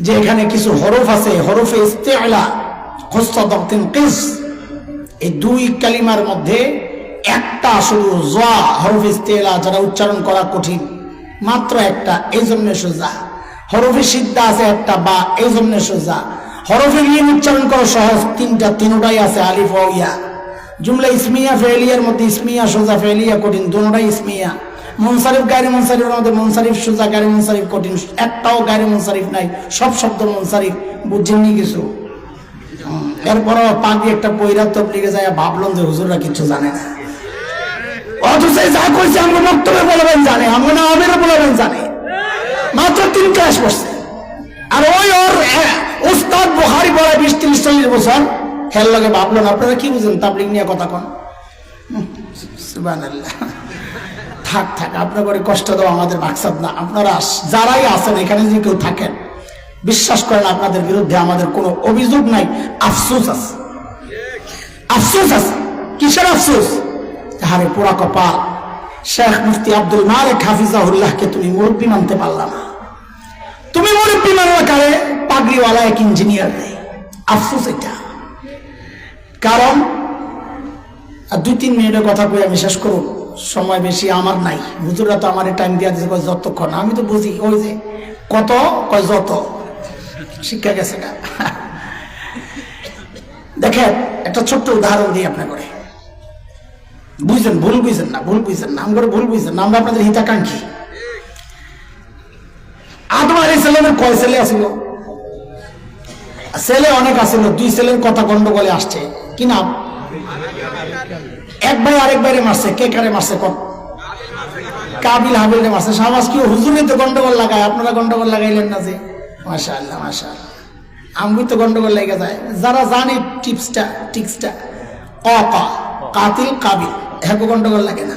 যে এখানে কিছু হরফ আছে, হরফে ইস্তিআলা, খুসসাদাতিন কিস, এই দুই কালিমার মধ্যে একটা শুধু যা, হরফ ইস্তিআলা, যারা উচ্চারণ করা কঠিন, মাত্র একটা, এই জন্য সোজা। হরফে সিদ্ধা আছে একটা, বা, এই জন্য সোজা। হরফে লিন উচ্চারণ করা সহজ, তিনটা, তিনটাই আছে, আলিফ ও ইয়া। জুমলা ইসমিয়া ফেলিয়ার মধ্যে ইসমিয়া সোজা, ফেলিয়া কঠিন, দুটোটাই ইসমিয়া। মুনসারিফ গায়রে মুনসারিফের মধ্যে মুনসারিফ সোজা, গায়রে মুনসারিফ কঠিন, একটাও গায়রে মুনসারিফ নাই, সব শব্দ মুনসারিফ। বুঝছেননি কিছু? এরপরও পাগড়ি একটা পয়রা তবলিগে যায় ভাবলাম যে হুজুররা কিছু জানে না, অথচ যা করছে আমরা বক্তব্যে বলবেন জানে, আমরা না আবের বলবেন জানে। মাত্র 3 ক্লাস পড়ছে, আর ওই ওর উস্তাদ বুখারী পড়ে 20-30-40 বছর, হেল লগে ভাবলেন। আপনারা কি বুঝেন তাবলিগ নিয়ে কথা কন? সুবহানাল্লাহ। থাক থাক, আপনার করে কষ্ট দেওয়া আমাদের মাকসাদ না। আপনারা যারাই আছেন এখানে যদি কেউ থাকেন, বিশ্বাস করেন আপনাদের বিরুদ্ধে আমাদের কোনো অভিযোগ নাই, আফসোস আছে, আফসোস আছে। কিসের আফসোস? হারে পোড়া কপাল, শেখ মুফতি আব্দুল মালিক হাফিজাহুল্লাহকে তুমি মুরব্বী মানতে পারলা না। তুমি মুরব্বী মানলা কারে? পাগড়িওয়ালা এক ইঞ্জিনিয়ার নেই। আফসোস এটা। কারণ 2-3 মিনিটের কথা কই আমি শেষ করব, সময় বেশি আমার নাই। হুজুররা তো আমার টাইম দিয়ে দিয়েছে যতক্ষণ, আমি তো বুঝি ওই যে কত কয় যত শিক্ষা গেছে না। দেখেন একটা ছোট্ট উদাহরণ দিই আপনার করে, বুঝছেন? ভুল বুঝছেন না, ভুল বুঝছেন না, আমরা ভুল বুঝছেন না, আমরা আপনাদের হিতাকাঙ্ক্ষী। আদম আলাইহিস সালামের কয় ছেলে আছিল? ছেলে অনেক আছিল, 2 ছেলের কথা গন্ডগোলে আসছে। কি নাম? এক ভাই আরেক ভাইরে মারছে। কে কারে মারছে? কোন? কাবিল হাবিলরে মারছে। সমাজ কি হুজুরে তো গন্ডগোল লাগায়, আপনারা গন্ডগোল লাগাইলেন না যে? মাশাআল্লাহ মাশাআল্লাহ, আমি তো গন্ডগোল লেগে যায়। যারা জানে টিপসটা কাতিল কাবিল, হ্যাঁ গন্ডগোল লাগে না।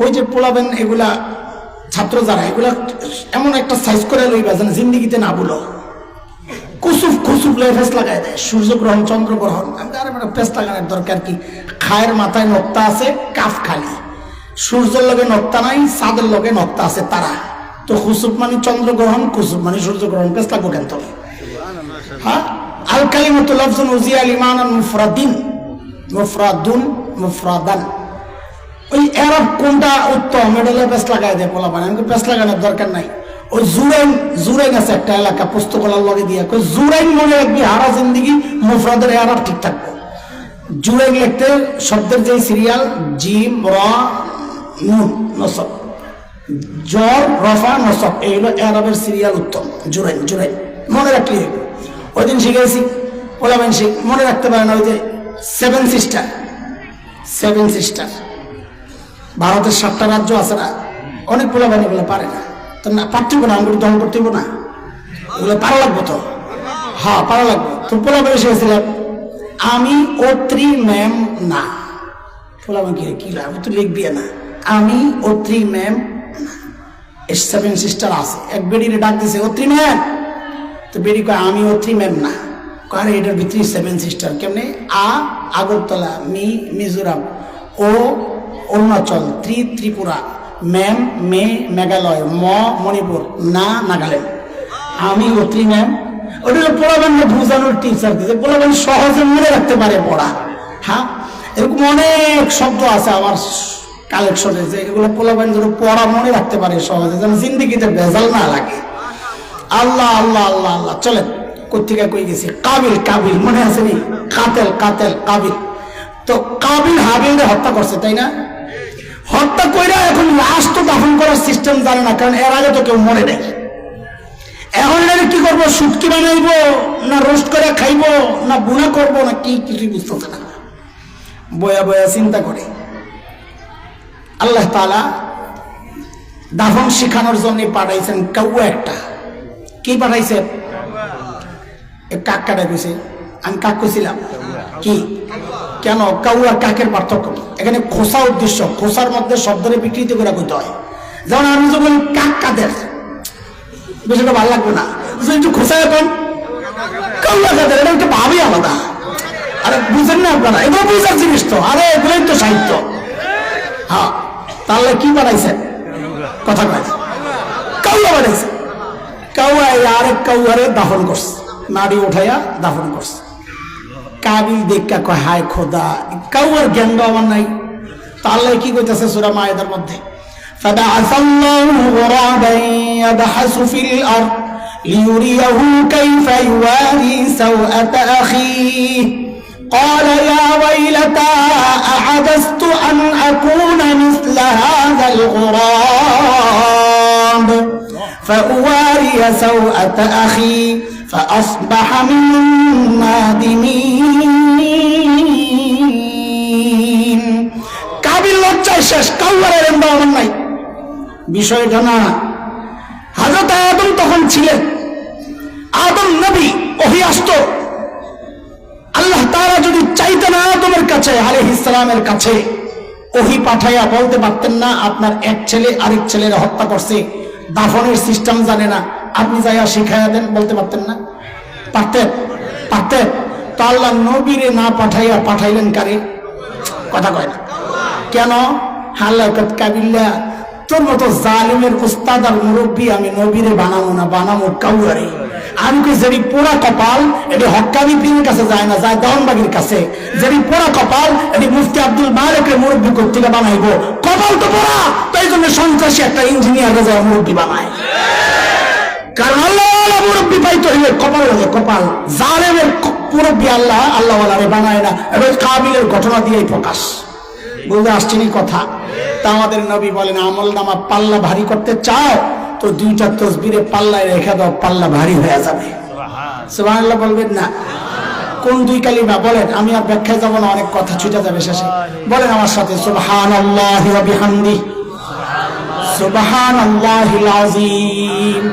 ওই যে পোলাবেন এগুলা ছাত্র যারা, এগুলা এমন একটা সাইজ করে লইবা যেন জিন্দিগিতে না বলো। কুসুফ খুসুফ ফেস লাগাই দেয়, সূর্যগ্রহণ চন্দ্রগ্রহণ। আরে মানে ফেস লাগানোর দরকার কি? খায়ের মাথায় নক্তা আছে, কাফ খালি। সূর্যের লগে নক্তা নাই, চাঁদের লগে নক্তা আছে তারা। তো খুসুফ মানে চন্দ্রগ্রহণ, কুসুফ মানে সূর্যগ্রহণ, ফেস লাগবো কেন তবে? হ্যাঁ, আল কালিমাতু লাফজুন উজিয়া লিমানান মুফরাদুন মুফরাদান। ওই এরব কোনটা উত্তম মেডেলে পেস লাগাই দেয় পোলা মানে। আমাকে পেস লাগানোর দরকার নাই। ওই জুরাইন আছে একটা এলাকা, পুস্তকলার লগে দিয়ে জুরাইন মনে রাখবি, হারা জিন্দিগি মুফরাদের এরব ঠিক থাকবো। জুরাইন লিখতে শব্দের যে সিরিয়াল জিম র নুন নসব, জর রফা নসব, এই হলো এরবের সিরিয়াল উত্তম। জুরাইন মনে রাখলি। ওই দিন শিখেছি ওলাবেন শিখ, মনে রাখতে পারে না। ওই যে 7 সিস্টার, ভারতের 7টা রাজ্য আছে না, অনেক পোলাবান এগুলো পারে না। তো না পারতেব না, আমি দখল করতে না, ওগুলো পারা লাগবো তো। হ্যাঁ পারা লাগবো তো। পোলাবান শিখেছিলাম আমি অত্রি ম্যাম না। পোলাবান কি লাগবে তো লিখবি না, আমি অত্রি ম্যাম না। 7 সিস্টার আছে, এক বেডিরে ডাক দিছে অত্রি ম্যাম, তো বেডি কয় আমি অত্রি ম্যাম না। কারণ এটার ভিতরে 7 সিস্টার কেমনে? আগরতলা, মিজোরাম, ও অরুণাচল, ত্রিপুরা, ম্যাম মেঘালয়, মণিপুর, নাগাল্যান্ড। আমি অত্রি ম্যাম। ওটা পোলাবেন বুঝানোর টিপস আর কি, পোলাবেন সহজে মনে রাখতে পারে পড়া। হ্যাঁ, এরকম অনেক শব্দ আছে আমার কালেকশনে, যে এগুলো পোলাবেন যেন পড়া মনে রাখতে পারে সহজে, যেন জিন্দিগিতে ভেজাল না লাগে। আল্লাহ আল্লাহ আল্লাহ আল্লাহ। চলেন কোথেকে কই গেছি? কাবিল মনে আছে নি? কাবিল। তো কাবিল হাবিলকে হত্যা করছে, তাই না? হত্যা কইরা এখন লাশ তো দাফন করার সিস্টেম জানে না, কারণ এর আগে তো কেউ মরে নাই। এখন এটাকে কি করবো? শুটকি বানাইবো না রোস্ট করে খাইবো না বুনা করবো না কি, কিছুই বুঝতেছে না। বয়া চিন্তা করে আল্লাহ তাআলা দাফন শিখানোর জন্য পাঠাইছেন কাউয়া একটা। কি পাঠাইছেন? কাক কাটা কইছে। আমি কাক কইছিলাম কি? কেন কাউয়া কাকের পার্থক্য? এখানে খোসা উদ্দেশ্য, খোসার মধ্যে শব্দরে বিকৃত করে কইতে হয়। যেমন আমি যখন কাক কাদের, বিষয়টা ভালো লাগবে না, একটু খোসা এখন কাউয়া কাদের, এটা একটা ভাবই আলাদা। আরে বুঝেন না আপনারা? এগুলো বুঝার জিনিস তো। আরে এগুলোই তো সাহিত্য। হ্যাঁ, তাহলে কি বানাইছেন? কথা কয় কাউয়া বানাইছে। কাউয়া আরেক কাউয়ারে দাফন করছে, নাড়ি উঠাইয়া দাফন করছে। কাবিল দেখা কয় হায় খোদা, কাউয়ার জ্ঞান আমার নাই। তাহলে কি কইতেছে সূরা মায়েদার মধ্যে? ফাদাআসাল্লাহু গুরাবান ইয়াবহাসু ফিল আরদ লিয়ুরিয়াহু কাইফা ইওয়ারি সাওআতা আখিহি قال يا ويلتى أعجزت أن أكون مثل هذا الغراب فأواري سوءة أخي فأصبح من النادمين কাবিল লজ্জায় শেষ, কাউয়ারের এমন নাই। বিষয়টা না, হযরত আদম তখন ছিলেন, আদম নবী, ওহী আসতো। আল্লাহ তাআলা যদি চাইতেন আদমের কাছে আলাইহিস সালামের কাছে, ওহী পাঠাইয়া বলতে পারতেন না আপনার এক ছেলে আরেক ছেলের হত্যা করছে, দাফনের সিস্টেম জানে না, আপনি যাইয়া শিখাইয়া দেন, বলতে পারতেন না? পারতেন? পারতেন। তো আল্লাহ নবীরে না পাঠাইয়া পাঠাইলেন কারে? কথা কয় না কেন? আল্লাহ কাবিল্লা, তোর মতো জালিমের উস্তাদ আর মুরব্বী আমি নবীরে বানাবো না, বানাবো কাউয়ারে। আমি কই যেটি পোড়া কপাল এটি হক্কানি পীরের কাছে যায় না, যায় দেওয়ানবাগির কাছে। যেটি পোড়া কপাল এটি মুফতি আব্দুল মালিকের মুরব্বী কর্তৃক বানাইবো। কপাল তো পোড়া, তাই জন্য সন্ত্রাসী একটা ইঞ্জিনিয়ার যায় মুরব্বী বানায়। কারণ আল্লাহ মুরব্বী পাইতে হইলে কপাল লাগে, কপাল। জালেমের মুরব্বী আল্লাহ আল্লাহওয়ালারে বানায় না। এবার কাবিলের ঘটনা দিয়েই প্রকাশ। বুঝতে আসছেন কথা? তা আমাদের নবী বলেন, আমল নামা পাল্লা ভারী করতে চাও তো দুইটা তসবিরে পাল্লায় রেখে দাও, পাল্লা ভারী হয়ে যাবে। সুবহানাল্লাহ বলবেন না? কোন দুই কালিমা বলেন? আমি আর ব্যাখ্যায় যাব না, অনেক কথা ছুটে যাবে শেষে। বলেন আমার সাথে, সুবহানাল্লাহি ওয়া বিহামদিহি, সুবহানাল্লাহিল আযীম।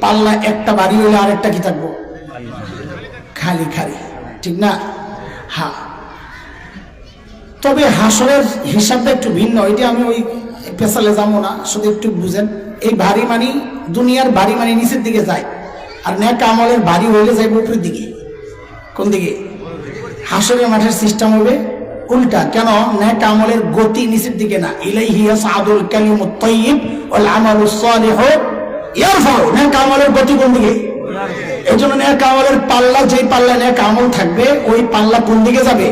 পাল্লা একটা ভারী হলে আরেকটা কি থাকবো? খালি খালি, ঠিক না? হ্যাঁ, তবে হাসরের হিসাবটা একটু ভিন্ন। এটা আমি ওই পেশালে যাবো না, শুধু একটু বুঝেন। এই ভারী মানি, দুনিয়ার ভারী মানি নিচের দিকে যায়, আর নেক আমলের ভারী হইলে যাইব উপরের দিকে। কোন দিকে? হাসরের মাঠের সিস্টেম হবে উল্টা। কেন? নেক আমলের গতি নিচের দিকে না, ইলাইহি ইয়াসআদুল কালিমুত তাইয়্যিব ওয়াল আমালুস সালিহু ইয়ারফাউ। নেক আমলের গতি কোন দিকে? এই জন্য নেক আমলের পাল্লা, যেই পাল্লা নেক আমল থাকবে ওই পাল্লা কোন দিকে যাবে?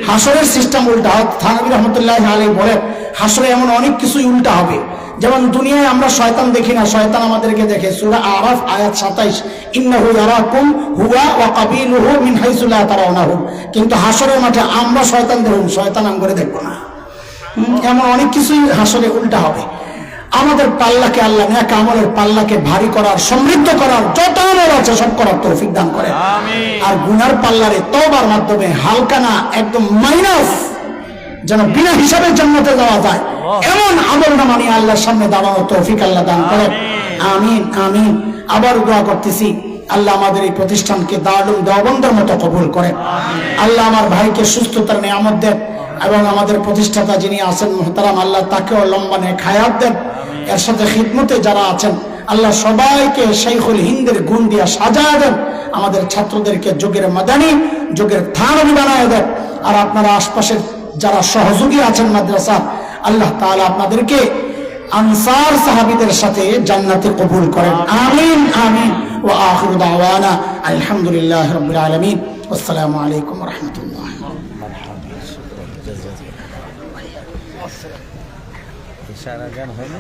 হাসরের সিস্টেম উল্টা। থানবী রহমতুল্লাহি আলাইহি বলেন, হাসরে এমন অনেক কিছুই উল্টা হবে। যেমন দুনিয়ায় আমরা শয়তান দেখি না, শয়তান আমাদেরকে দেখে। সূরা আরাফ আয়াত 27, ইন্নাহু ইয়ারাকুম হুয়া ওয়া কাবিলুহু মিন হাইসু লা তারাউনাহুম। কিন্তু হাসরের মাঠে আমরা শয়তান দেখব, শয়তান আমগরে দেখব না। এমন অনেক কিছুই হাসরে উল্টা হবে। আমাদের পাল্লাকে আল্লাহ নেক আমলের পাল্লাকে ভারী করার, সমৃদ্ধ করার, যত আমল আছে সব করার তৌফিক দান করেন। আর গুনার পাল্লারে তওবার মাধ্যমে হালকা না, একদম মাইনাস, যেন বিনা হিসাবে জান্নাতে যাওয়া যায় এমন আমল না মানে আল্লাহর সামনে দাঁড়ানোর তৌফিক আল্লাহ দান করেন। আমিন আমিন। আবার দোয়া করতেছি, আল্লাহ আমাদের এই প্রতিষ্ঠানকে দারুল দেওবন্দের মতো কবুল করেন। আল্লাহ আমার ভাইকে সুস্থতার নিয়ামত দেন, এবং আমাদের প্রতিষ্ঠাতা যিনি আছেন মুহতারাম, আল্লাহ তাকেও লম্বা নেক হায়াত দেন। এর সাথে খিদমতে যারা আছেন আল্লাহ সবাইকে শাইখুল হিন্দের গুণ দিয়া সাজায় দেন। আমাদের ছাত্রদেরকে যোগের মাদানী, যোগের থানবী বানায় দেন। আর আপনারা আশপাশের যারা সহযোগী আছেন মাদ্রাসা, আল্লাহ তাআলা আপনাদেরকে আনসার সাহাবীদের সাথে জান্নাতে কবুল করেন। আমিন আমিন। ওয়া আখিরু দাওয়ানা আলহামদুলিল্লাহি রাব্বিল আলামিন। আসসালামু আলাইকুম ওয়া রাহমাতুল্লাহ। ইশারা গান হয় না?